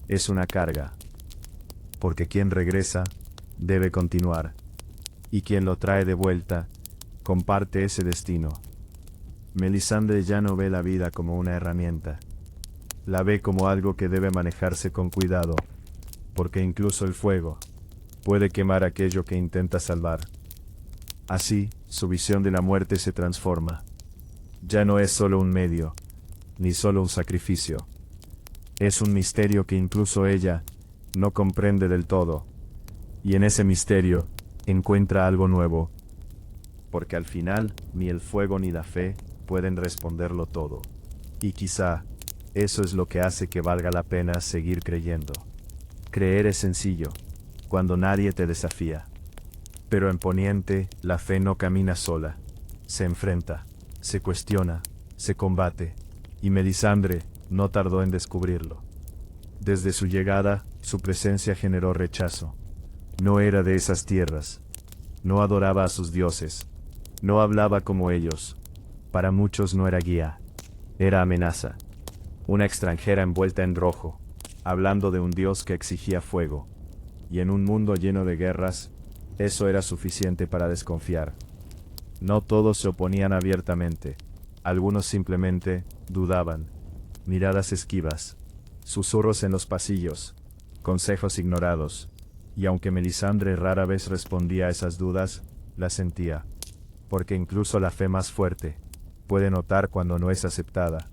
es una carga. Porque quien regresa, debe continuar. Y quien lo trae de vuelta, comparte ese destino. Melisandre ya no ve la vida como una herramienta. La ve como algo que debe manejarse con cuidado, porque incluso el fuego puede quemar aquello que intenta salvar. Así, su visión de la muerte se transforma. Ya no es solo un medio, ni solo un sacrificio. Es un misterio que incluso ella no comprende del todo, y en ese misterio encuentra algo nuevo, porque al final ni el fuego ni la fe pueden responderlo todo. Y quizá eso es lo que hace que valga la pena seguir creyendo. Creer es sencillo, cuando nadie te desafía. Pero en Poniente, la fe no camina sola, se enfrenta. se cuestiona, se combate, y Melisandre no tardó en descubrirlo. Desde su llegada, su presencia generó rechazo. No era de esas tierras. No adoraba a sus dioses. No hablaba como ellos. Para muchos no era guía. Era amenaza. Una extranjera envuelta en rojo, hablando de un dios que exigía fuego. Y en un mundo lleno de guerras, eso era suficiente para desconfiar. No todos se oponían abiertamente. Algunos simplemente dudaban. Miradas esquivas, susurros en los pasillos, consejos ignorados. Y aunque Melisandre rara vez respondía a esas dudas, las sentía. Porque incluso la fe más fuerte puede notar cuando no es aceptada.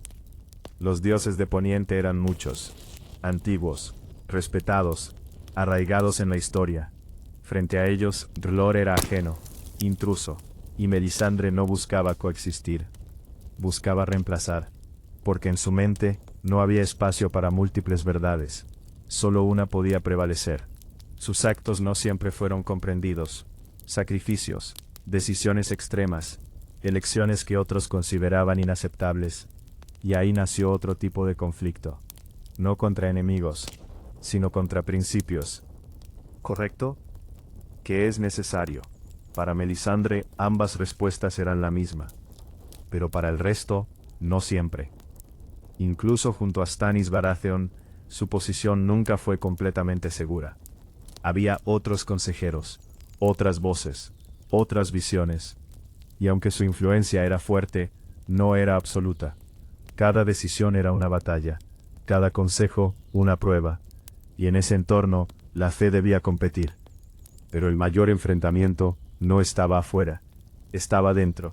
Los dioses de Poniente eran muchos, antiguos, respetados, arraigados en la historia. Frente a ellos, R'hllor era ajeno, intruso, y Melisandre no buscaba coexistir. Buscaba reemplazar, porque en su mente no había espacio para múltiples verdades. Solo una podía prevalecer. Sus actos no siempre fueron comprendidos. Sacrificios, decisiones extremas, elecciones que otros consideraban inaceptables. Y ahí nació otro tipo de conflicto. No contra enemigos, sino contra principios. ¿Correcto? ¿Qué es necesario? Para Melisandre, ambas respuestas eran la misma. Pero para el resto, no siempre. Incluso junto a Stannis Baratheon, su posición nunca fue completamente segura. Había otros consejeros, otras voces, otras visiones. Y aunque su influencia era fuerte, no era absoluta. Cada decisión era una batalla, cada consejo una prueba. Y en ese entorno, la fe debía competir. Pero el mayor enfrentamiento no estaba afuera, estaba dentro.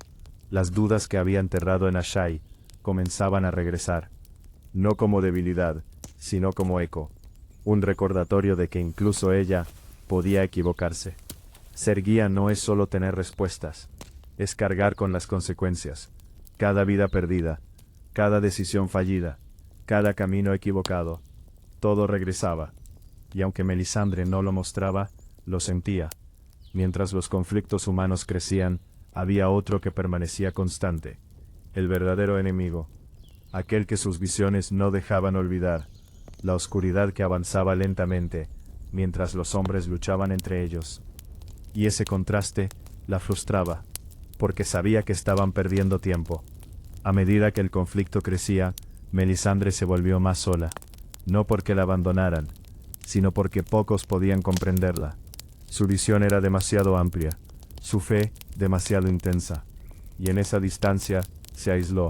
Las dudas que había enterrado en Asshai comenzaban a regresar. No como debilidad, sino como eco. Un recordatorio de que incluso ella podía equivocarse. Ser guía no es solo tener respuestas, es cargar con las consecuencias. Cada vida perdida, cada decisión fallida, cada camino equivocado, todo regresaba. Y aunque Melisandre no lo mostraba, lo sentía. Mientras los conflictos humanos crecían, había otro que permanecía constante. El verdadero enemigo. Aquel que sus visiones no dejaban olvidar. La oscuridad que avanzaba lentamente, mientras los hombres luchaban entre ellos. Y ese contraste la frustraba, porque sabía que estaban perdiendo tiempo. A medida que el conflicto crecía, Melisandre se volvió más sola. No porque la abandonaran, sino porque pocos podían comprenderla. Su visión era demasiado amplia, su fe demasiado intensa, y en esa distancia se aisló.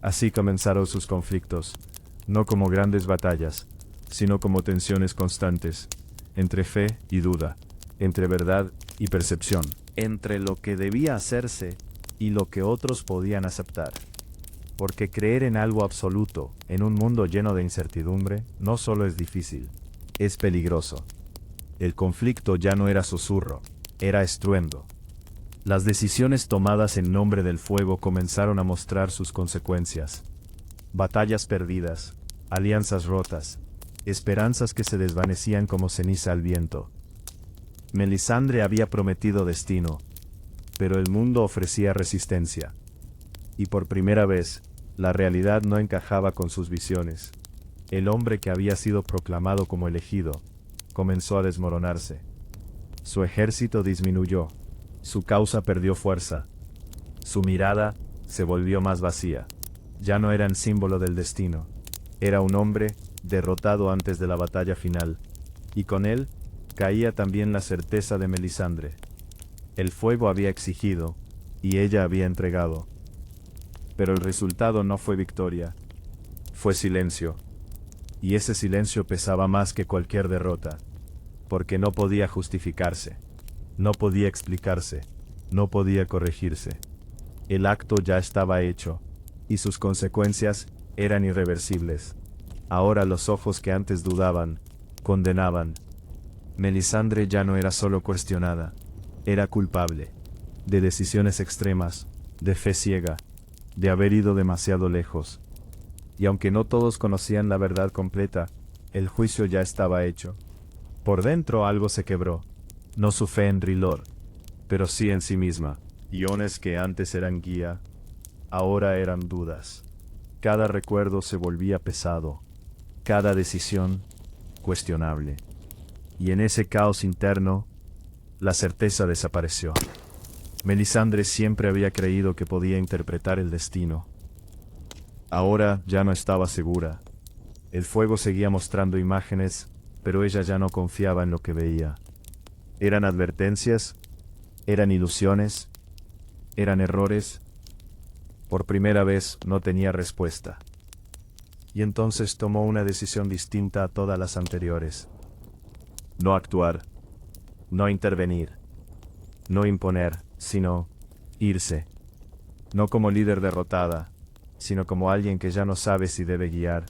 Así comenzaron sus conflictos, no como grandes batallas, sino como tensiones constantes, entre fe y duda, entre verdad y percepción, entre lo que debía hacerse y lo que otros podían aceptar. Porque creer en algo absoluto, en un mundo lleno de incertidumbre, no solo es difícil, es peligroso. El conflicto ya no era susurro, era estruendo. Las decisiones tomadas en nombre del fuego comenzaron a mostrar sus consecuencias. Batallas perdidas, alianzas rotas, esperanzas que se desvanecían como ceniza al viento. Melisandre había prometido destino, pero el mundo ofrecía resistencia. Y por primera vez, la realidad no encajaba con sus visiones. El hombre que había sido proclamado como elegido, comenzó a desmoronarse. Su ejército disminuyó, su causa perdió fuerza, su mirada se volvió más vacía. Ya no era el símbolo del destino, era un hombre derrotado antes de la batalla final, y con él caía también la certeza de Melisandre. El fuego había exigido, y ella había entregado. Pero el resultado no fue victoria, fue silencio. Y ese silencio pesaba más que cualquier derrota, porque no podía justificarse, no podía explicarse, no podía corregirse. El acto ya estaba hecho, y sus consecuencias eran irreversibles. Ahora los ojos que antes dudaban, condenaban. Melisandre ya no era solo cuestionada, era culpable, de decisiones extremas, de fe ciega, de haber ido demasiado lejos. Y aunque no todos conocían la verdad completa, el juicio ya estaba hecho. Por dentro algo se quebró, no su fe en R'hllor, pero sí en sí misma. Iones que antes eran guía, ahora eran dudas. Cada recuerdo se volvía pesado, cada decisión cuestionable. Y en ese caos interno, la certeza desapareció. Melisandre siempre había creído que podía interpretar el destino. Ahora ya no estaba segura. El fuego seguía mostrando imágenes, pero ella ya no confiaba en lo que veía. ¿Eran advertencias? ¿Eran ilusiones? ¿Eran errores? Por primera vez no tenía respuesta. Y entonces tomó una decisión distinta a todas las anteriores. No actuar, no intervenir, no imponer, sino irse. No como líder derrotada, sino como alguien que ya no sabe si debe guiar.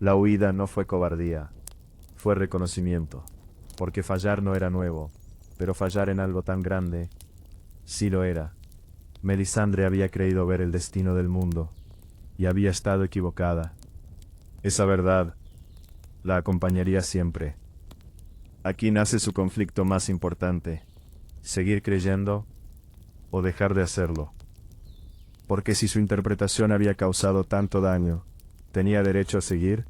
La huida no fue cobardía, fue reconocimiento, porque fallar no era nuevo, pero fallar en algo tan grande, sí lo era. Melisandre había creído ver el destino del mundo, y había estado equivocada. Esa verdad la acompañaría siempre. Aquí nace su conflicto más importante, seguir creyendo o dejar de hacerlo. Porque si su interpretación había causado tanto daño, ¿tenía derecho a seguir?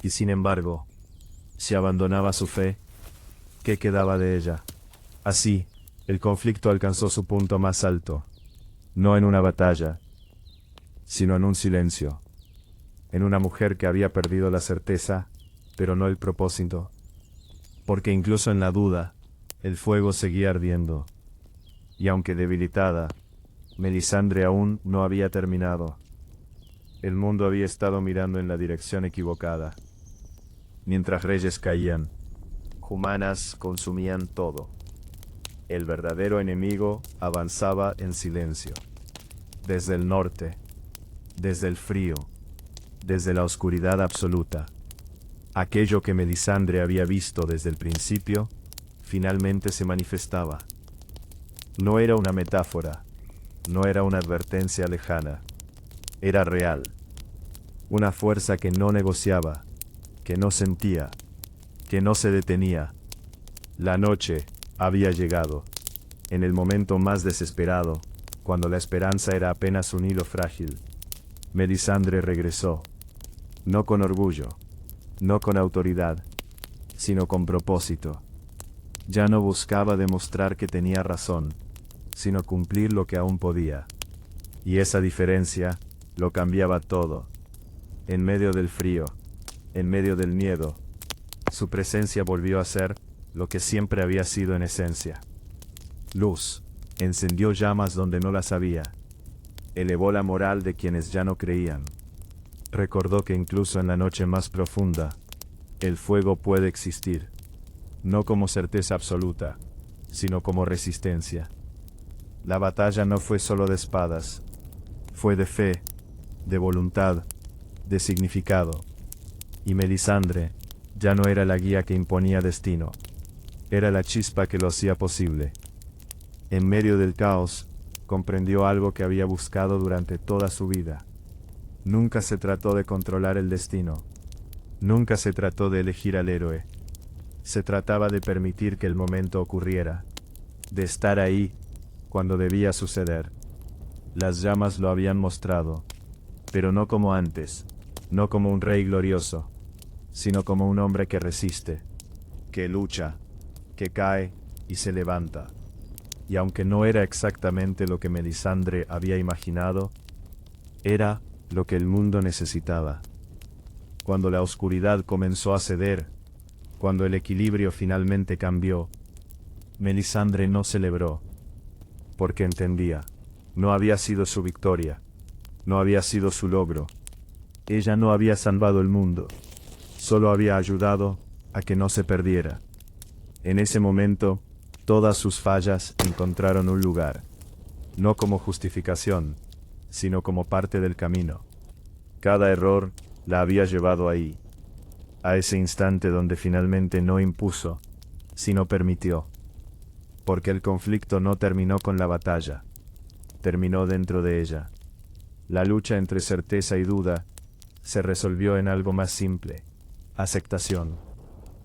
Y sin embargo, si abandonaba su fe, ¿qué quedaba de ella? Así, el conflicto alcanzó su punto más alto, no en una batalla, sino en un silencio, en una mujer que había perdido la certeza, pero no el propósito, porque incluso en la duda, el fuego seguía ardiendo, y aunque debilitada, Melisandre aún no había terminado. El mundo había estado mirando en la dirección equivocada. Mientras reyes caían, humanas consumían todo. El verdadero enemigo avanzaba en silencio. Desde el norte, desde el frío, desde la oscuridad absoluta. Aquello que Melisandre había visto desde el principio, finalmente se manifestaba. No era una metáfora, no era una advertencia lejana, era real. Una fuerza que no negociaba, que no sentía, que no se detenía. La noche había llegado, en el momento más desesperado, cuando la esperanza era apenas un hilo frágil. Melisandre regresó, no con orgullo, no con autoridad, sino con propósito. Ya no buscaba demostrar que tenía razón, sino cumplir lo que aún podía. Y esa diferencia lo cambiaba todo. En medio del frío, en medio del miedo, su presencia volvió a ser lo que siempre había sido en esencia. Luz, encendió llamas donde no las había, elevó la moral de quienes ya no creían. Recordó que incluso en la noche más profunda, el fuego puede existir, no como certeza absoluta, sino como resistencia. La batalla no fue solo de espadas, fue de fe, de voluntad, de significado. Y Melisandre ya no era la guía que imponía destino, era la chispa que lo hacía posible. En medio del caos, comprendió algo que había buscado durante toda su vida. Nunca se trató de controlar el destino, nunca se trató de elegir al héroe. Se trataba de permitir que el momento ocurriera, de estar ahí cuando debía suceder. Las llamas lo habían mostrado, pero no como antes, no como un rey glorioso, sino como un hombre que resiste, que lucha, que cae y se levanta. Y aunque no era exactamente lo que Melisandre había imaginado, era lo que el mundo necesitaba. Cuando la oscuridad comenzó a ceder, cuando el equilibrio finalmente cambió, Melisandre no celebró, porque entendía, no había sido su victoria, no había sido su logro. Ella no había salvado el mundo, solo había ayudado a que no se perdiera. En ese momento, todas sus fallas encontraron un lugar, no como justificación, sino como parte del camino. Cada error la había llevado ahí, a ese instante donde finalmente no impuso, sino permitió. Porque el conflicto no terminó con la batalla, terminó dentro de ella. La lucha entre certeza y duda se resolvió en algo más simple, aceptación.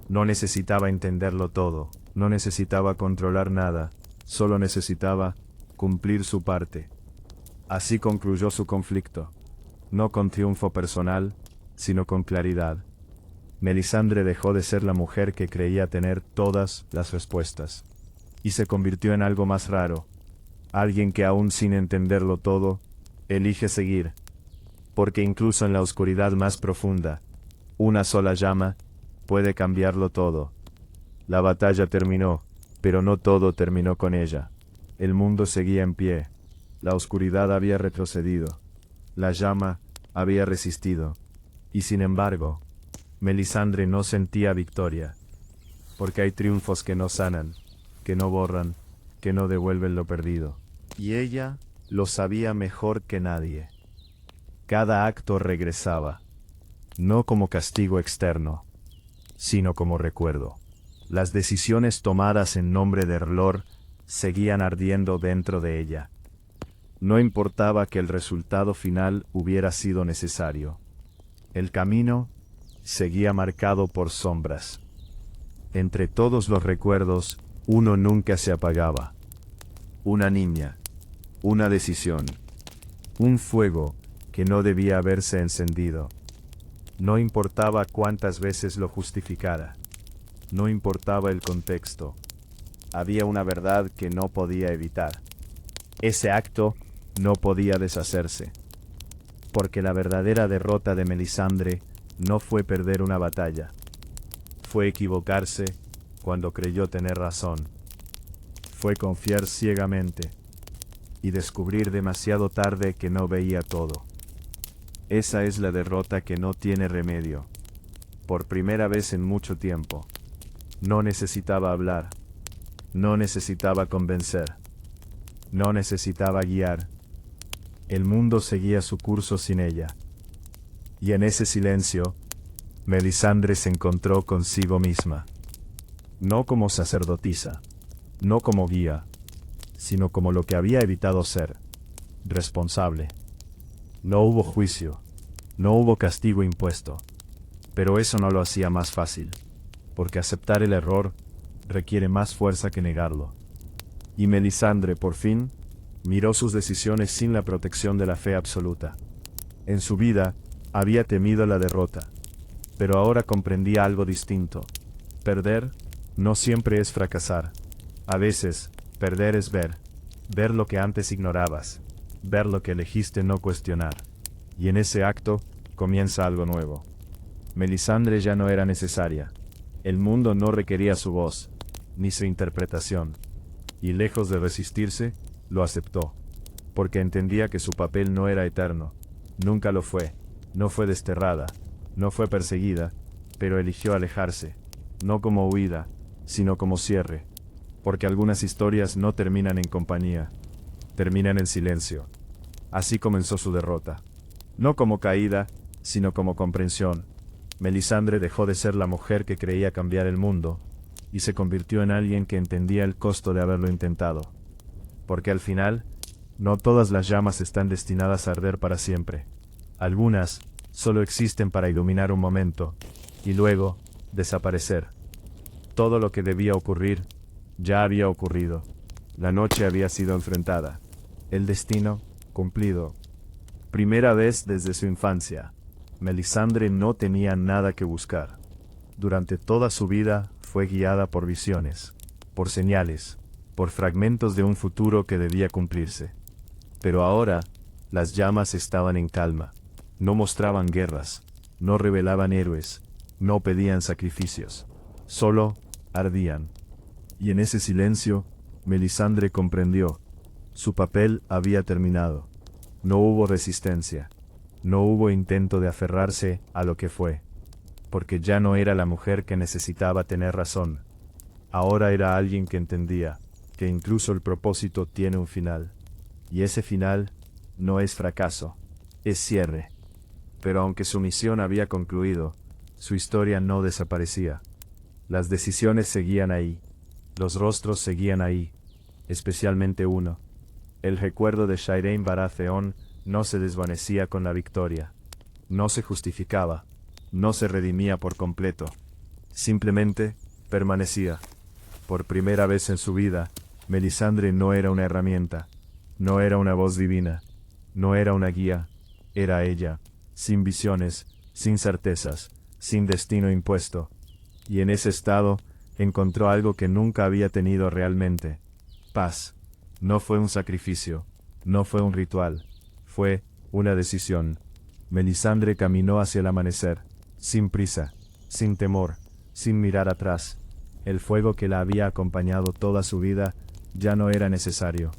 No necesitaba entenderlo todo, no necesitaba controlar nada, solo necesitaba cumplir su parte. Así concluyó su conflicto. No con triunfo personal, sino con claridad. Melisandre dejó de ser la mujer que creía tener todas las respuestas. Y se convirtió en algo más raro. Alguien que aún sin entenderlo todo, elige seguir. Porque incluso en la oscuridad más profunda, una sola llama puede cambiarlo todo. La batalla terminó, pero no todo terminó con ella. El mundo seguía en pie. La oscuridad había retrocedido. La llama había resistido. Y sin embargo, Melisandre no sentía victoria. Porque hay triunfos que no sanan, que no borran, que no devuelven lo perdido. Y ella lo sabía mejor que nadie. Cada acto regresaba, no como castigo externo, sino como recuerdo. Las decisiones tomadas en nombre de Erlor seguían ardiendo dentro de ella. No importaba que el resultado final hubiera sido necesario. El camino seguía marcado por sombras. Entre todos los recuerdos, uno nunca se apagaba. Una niña, una decisión, un fuego que no debía haberse encendido. No importaba cuántas veces lo justificara. No importaba el contexto. Había una verdad que no podía evitar. Ese acto no podía deshacerse. Porque la verdadera derrota de Melisandre no fue perder una batalla. Fue equivocarse cuando creyó tener razón. Fue confiar ciegamente y descubrir demasiado tarde que no veía todo. Esa es la derrota que no tiene remedio. Por primera vez en mucho tiempo. No necesitaba hablar. No necesitaba convencer. No necesitaba guiar. El mundo seguía su curso sin ella. Y en ese silencio, Melisandre se encontró consigo misma. No como sacerdotisa, no como guía, sino como lo que había evitado ser, responsable. No hubo juicio, no hubo castigo impuesto, pero eso no lo hacía más fácil, porque aceptar el error requiere más fuerza que negarlo. Y Melisandre, por fin, miró sus decisiones sin la protección de la fe absoluta. En su vida, había temido la derrota, pero ahora comprendía algo distinto. Perder no siempre es fracasar. A veces, perder es ver lo que antes ignorabas, ver lo que elegiste no cuestionar. Y en ese acto, comienza algo nuevo. Melisandre ya no era necesaria. El mundo no requería su voz, ni su interpretación. Y lejos de resistirse, lo aceptó. Porque entendía que su papel no era eterno. Nunca lo fue. No fue desterrada. No fue perseguida. Pero eligió alejarse. No como huida, sino como cierre. Porque algunas historias no terminan en compañía. Terminan en silencio. Así comenzó su derrota. No como caída, sino como comprensión. Melisandre dejó de ser la mujer que creía cambiar el mundo, y se convirtió en alguien que entendía el costo de haberlo intentado. Porque al final, no todas las llamas están destinadas a arder para siempre. Algunas solo existen para iluminar un momento, y luego, desaparecer. Todo lo que debía ocurrir, ya había ocurrido. La noche había sido enfrentada. El destino, cumplido. Primera vez desde su infancia, Melisandre no tenía nada que buscar. Durante toda su vida fue guiada por visiones, por señales, por fragmentos de un futuro que debía cumplirse. Pero ahora, las llamas estaban en calma. No mostraban guerras, no revelaban héroes, no pedían sacrificios. Solo ardían. Y en ese silencio, Melisandre comprendió. Su papel había terminado. No hubo resistencia. No hubo intento de aferrarse a lo que fue. Porque ya no era la mujer que necesitaba tener razón. Ahora era alguien que entendía que incluso el propósito tiene un final. Y ese final no es fracaso, es cierre. Pero aunque su misión había concluido, su historia no desaparecía. Las decisiones seguían ahí. Los rostros seguían ahí. Especialmente uno. El recuerdo de Shireen Baratheon no se desvanecía con la victoria. No se justificaba. No se redimía por completo. Simplemente permanecía. Por primera vez en su vida, Melisandre no era una herramienta. No era una voz divina. No era una guía, era ella, sin visiones, sin certezas, sin destino impuesto. Y en ese estado, encontró algo que nunca había tenido realmente: paz. No fue un sacrificio, no fue un ritual, fue una decisión. Melisandre caminó hacia el amanecer, sin prisa, sin temor, sin mirar atrás. El fuego que la había acompañado toda su vida ya no era necesario,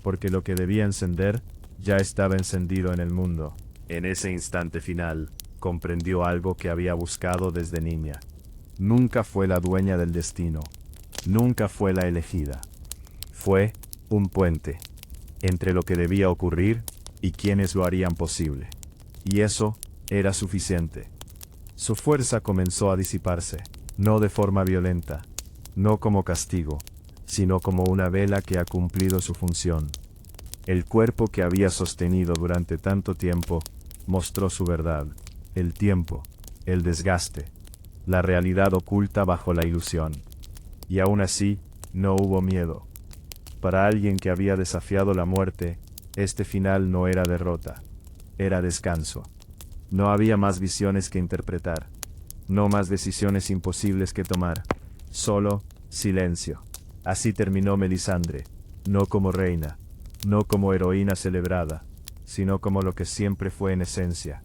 porque lo que debía encender ya estaba encendido en el mundo. En ese instante final, comprendió algo que había buscado desde niña. Nunca fue la dueña del destino, nunca fue la elegida. Fue un puente entre lo que debía ocurrir y quienes lo harían posible. Y eso era suficiente. Su fuerza comenzó a disiparse, no de forma violenta, no como castigo, sino como una vela que ha cumplido su función. El cuerpo que había sostenido durante tanto tiempo mostró su verdad: el tiempo, el desgaste, la realidad oculta bajo la ilusión. Y aún así, no hubo miedo. Para alguien que había desafiado la muerte, este final no era derrota, era descanso. No había más visiones que interpretar, no más decisiones imposibles que tomar, solo silencio. Así terminó Melisandre, no como reina, no como heroína celebrada, sino como lo que siempre fue en esencia: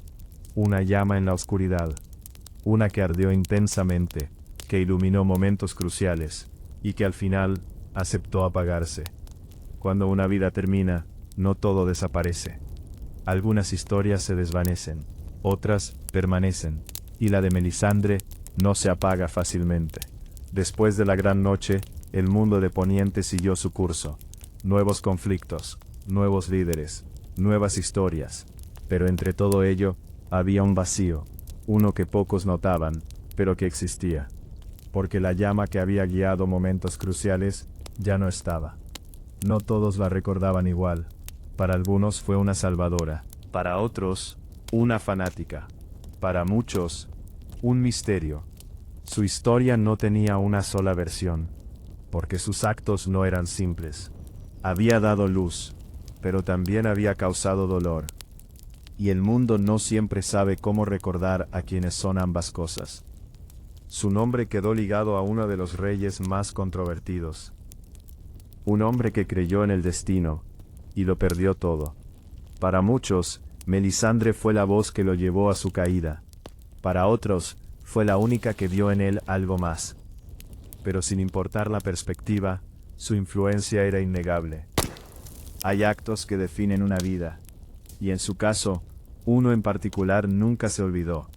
una llama en la oscuridad, una que ardió intensamente, que iluminó momentos cruciales, y que al final aceptó apagarse. Cuando una vida termina, no todo desaparece. Algunas historias se desvanecen, otras permanecen, y la de Melisandre no se apaga fácilmente. Después de la gran noche, el mundo de Poniente siguió su curso. Nuevos conflictos, nuevos líderes, nuevas historias. Pero entre todo ello, había un vacío, uno que pocos notaban, pero que existía. Porque la llama que había guiado momentos cruciales ya no estaba. No todos la recordaban igual. Para algunos fue una salvadora, para otros, una fanática, para muchos, un misterio. Su historia no tenía una sola versión, porque sus actos no eran simples. Había dado luz, pero también había causado dolor. Y el mundo no siempre sabe cómo recordar a quienes son ambas cosas. Su nombre quedó ligado a uno de los reyes más controvertidos. Un hombre que creyó en el destino, y lo perdió todo. Para muchos, Melisandre fue la voz que lo llevó a su caída. Para otros, fue la única que vio en él algo más. Pero sin importar la perspectiva, su influencia era innegable. Hay actos que definen una vida, y en su caso, uno en particular nunca se olvidó.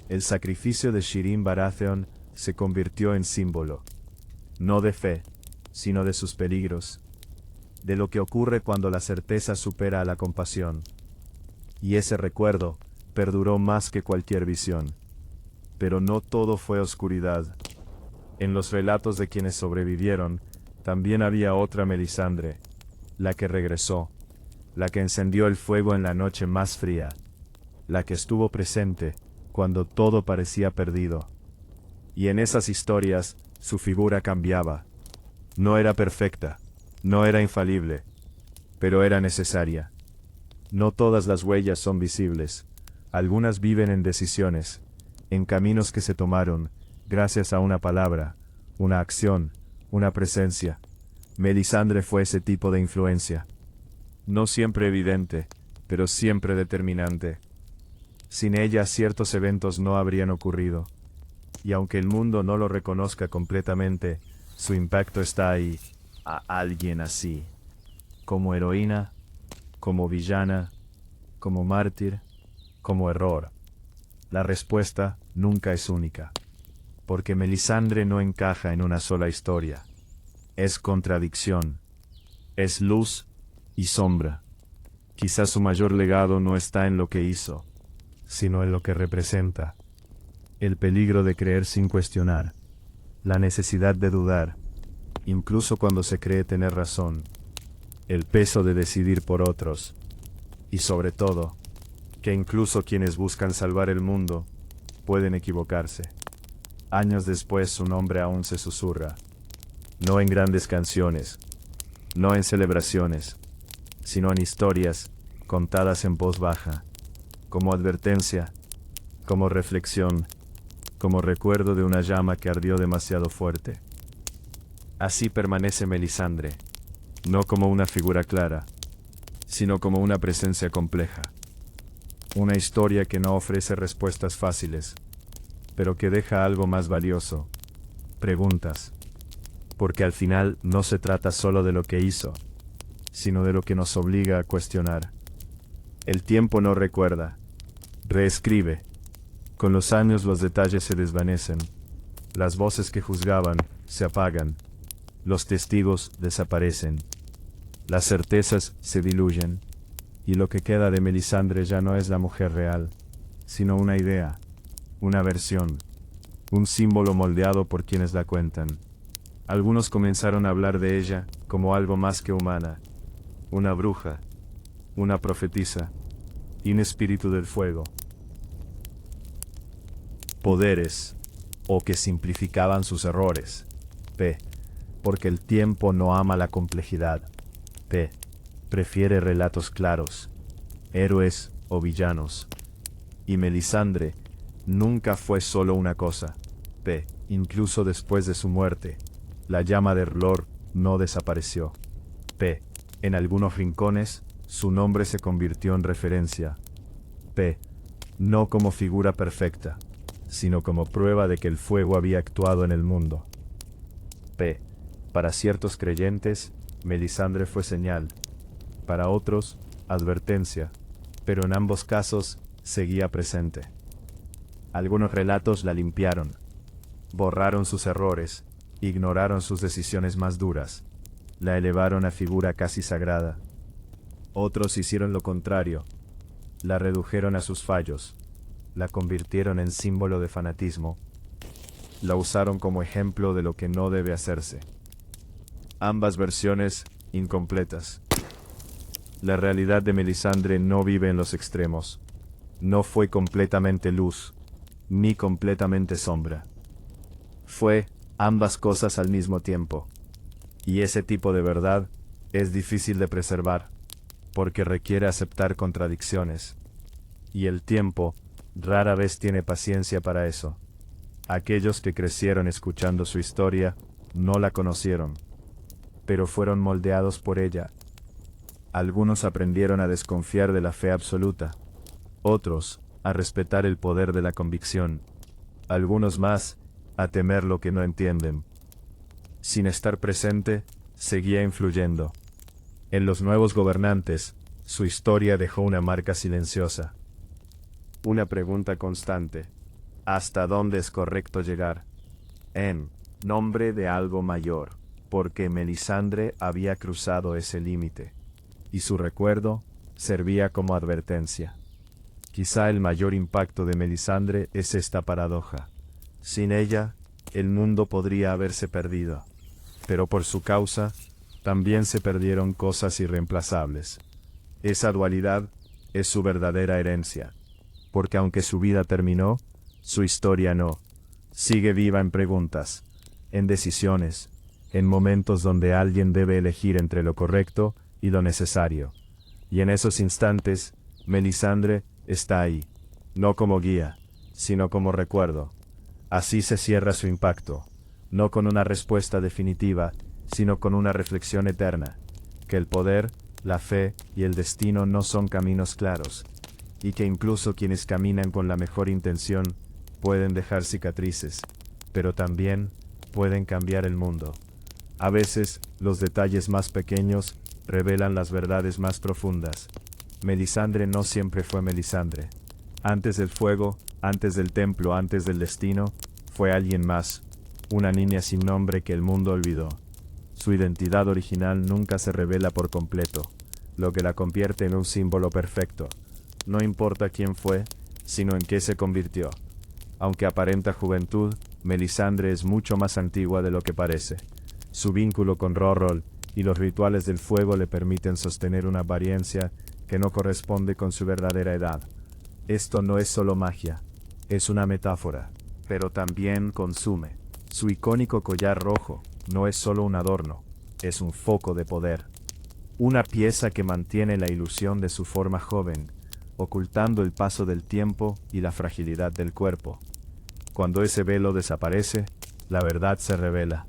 El sacrificio de Shireen Baratheon se convirtió en símbolo, no de fe, sino de sus peligros, de lo que ocurre cuando la certeza supera a la compasión. Y ese recuerdo perduró más que cualquier visión. Pero no todo fue oscuridad. En los relatos de quienes sobrevivieron, también había otra Melisandre, la que regresó, la que encendió el fuego en la noche más fría, la que estuvo presente cuando todo parecía perdido. Y en esas historias, su figura cambiaba. No era perfecta, no era infalible, pero era necesaria. No todas las huellas son visibles, algunas viven en decisiones, en caminos que se tomaron, gracias a una palabra, una acción, una presencia. Melisandre fue ese tipo de influencia. No siempre evidente, pero siempre determinante. Sin ella ciertos eventos no habrían ocurrido. Y aunque el mundo no lo reconozca completamente, su impacto está ahí. A alguien así. Como heroína, como villana, como mártir, como error. La respuesta nunca es única. Porque Melisandre no encaja en una sola historia. Es contradicción. Es luz y sombra. Quizás su mayor legado no está en lo que hizo, sino en lo que representa. El peligro de creer sin cuestionar. La necesidad de dudar, incluso cuando se cree tener razón. El peso de decidir por otros. Y sobre todo, que incluso quienes buscan salvar el mundo, pueden equivocarse. Años después su nombre aún se susurra. No en grandes canciones, no en celebraciones, sino en historias contadas en voz baja, como advertencia, como reflexión, como recuerdo de una llama que ardió demasiado fuerte. Así permanece Melisandre, no como una figura clara, sino como una presencia compleja. Una historia que no ofrece respuestas fáciles, pero que deja algo más valioso: preguntas. Porque al final no se trata solo de lo que hizo, sino de lo que nos obliga a cuestionar. El tiempo no recuerda, reescribe. Con los años los detalles se desvanecen, las voces que juzgaban se apagan, los testigos desaparecen, las certezas se diluyen, y lo que queda de Melisandre ya no es la mujer real, sino una idea, una versión, un símbolo moldeado por quienes la cuentan. Algunos comenzaron a hablar de ella como algo más que humana, una bruja, una profetisa, y un espíritu del fuego. Poderes, o que simplificaban sus errores. P. Porque el tiempo no ama la complejidad. P. Prefiere relatos claros, héroes o villanos. Y Melisandre nunca fue solo una cosa. P. Incluso después de su muerte, la llama de R'hllor no desapareció. P. En algunos rincones, su nombre se convirtió en referencia. P. No como figura perfecta, sino como prueba de que el fuego había actuado en el mundo. P. Para ciertos creyentes, Melisandre fue señal. Para otros, advertencia. Pero en ambos casos, seguía presente. Algunos relatos la limpiaron. Borraron sus errores, ignoraron sus decisiones más duras. La elevaron a figura casi sagrada. Otros hicieron lo contrario. La redujeron a sus fallos. La convirtieron en símbolo de fanatismo. La usaron como ejemplo de lo que no debe hacerse. Ambas versiones, incompletas. La realidad de Melisandre no vive en los extremos. No fue completamente luz, ni completamente sombra. Fue ambas cosas al mismo tiempo. Y ese tipo de verdad es difícil de preservar, porque requiere aceptar contradicciones. Y el tiempo rara vez tiene paciencia para eso. Aquellos que crecieron escuchando su historia no la conocieron, pero fueron moldeados por ella. Algunos aprendieron a desconfiar de la fe absoluta, otros a respetar el poder de la convicción, algunos más a temer lo que no entienden. Sin estar presente, seguía influyendo. En los nuevos gobernantes, su historia dejó una marca silenciosa. Una pregunta constante: ¿hasta dónde es correcto llegar? En nombre de algo mayor, porque Melisandre había cruzado ese límite, y su recuerdo servía como advertencia. Quizá el mayor impacto de Melisandre es esta paradoja. Sin ella, el mundo podría haberse perdido, pero por su causa, también se perdieron cosas irreemplazables. Esa dualidad es su verdadera herencia, porque aunque su vida terminó, su historia no. Sigue viva en preguntas, en decisiones, en momentos donde alguien debe elegir entre lo correcto y lo necesario. Y en esos instantes, Melisandre está ahí, no como guía, sino como recuerdo. Así se cierra su impacto, no con una respuesta definitiva, sino con una reflexión eterna, que el poder, la fe y el destino no son caminos claros, y que incluso quienes caminan con la mejor intención pueden dejar cicatrices, pero también pueden cambiar el mundo. A veces, los detalles más pequeños revelan las verdades más profundas. Melisandre no siempre fue Melisandre. Antes del fuego, antes del templo, antes del destino, fue alguien más, una niña sin nombre que el mundo olvidó. Su identidad original nunca se revela por completo, lo que la convierte en un símbolo perfecto. No importa quién fue, sino en qué se convirtió. Aunque aparenta juventud, Melisandre es mucho más antigua de lo que parece. Su vínculo con R'hllor y los rituales del fuego le permiten sostener una apariencia que no corresponde con su verdadera edad. Esto no es solo magia, es una metáfora, pero también consume. Su icónico collar rojo no es solo un adorno, es un foco de poder. una pieza que mantiene la ilusión de su forma joven, ocultando el paso del tiempo y la fragilidad del cuerpo. Cuando ese velo desaparece, la verdad se revela.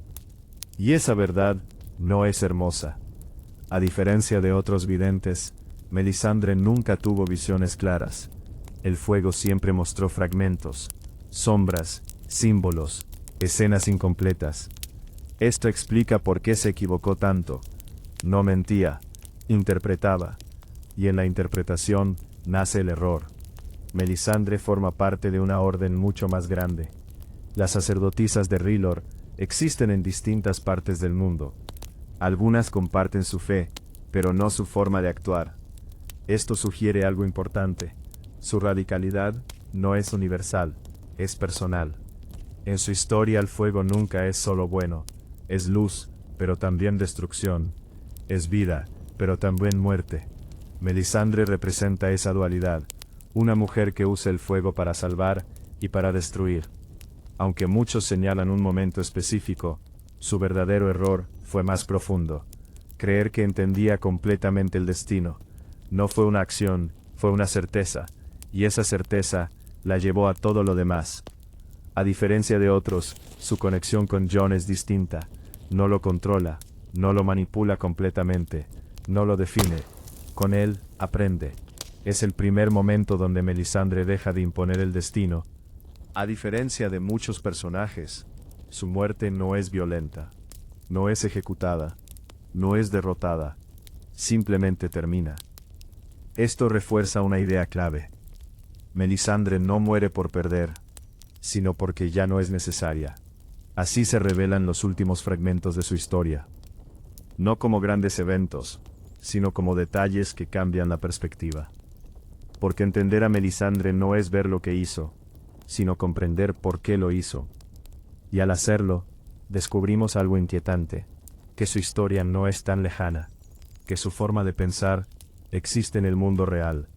Y esa verdad no es hermosa. A diferencia de otros videntes, Melisandre nunca tuvo visiones claras. El fuego siempre mostró fragmentos, sombras, símbolos, escenas incompletas. Esto explica por qué se equivocó tanto. No mentía, interpretaba. Y en la interpretación nace el error. Melisandre forma parte de una orden mucho más grande. Las sacerdotisas de R'hllor existen en distintas partes del mundo. Algunas comparten su fe, pero no su forma de actuar. Esto sugiere algo importante. Su radicalidad no es universal, es personal. En su historia el fuego nunca es solo bueno, es luz, pero también destrucción. Es vida, pero también muerte. Melisandre representa esa dualidad, una mujer que usa el fuego para salvar y para destruir. Aunque muchos señalan un momento específico, su verdadero error fue más profundo. Creer que entendía completamente el destino. No fue una acción, fue una certeza, y esa certeza la llevó a todo lo demás. A diferencia de otros, su conexión con Jon es distinta. No lo controla, no lo manipula completamente, no lo define. Con él, aprende. Es el primer momento donde Melisandre deja de imponer el destino. A diferencia de muchos personajes, su muerte no es violenta, no es ejecutada, no es derrotada, simplemente termina. Esto refuerza una idea clave. Melisandre no muere por perder, sino porque ya no es necesaria. Así se revelan los últimos fragmentos de su historia. No como grandes eventos, sino como detalles que cambian la perspectiva. Porque entender a Melisandre no es ver lo que hizo, sino comprender por qué lo hizo. Y al hacerlo, descubrimos algo inquietante, que su historia no es tan lejana, que su forma de pensar existe en el mundo real,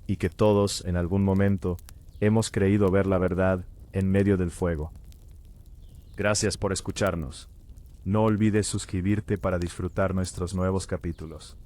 y que todos, en algún momento, hemos creído ver la verdad en medio del fuego. Gracias por escucharnos. No olvides suscribirte para disfrutar nuestros nuevos capítulos.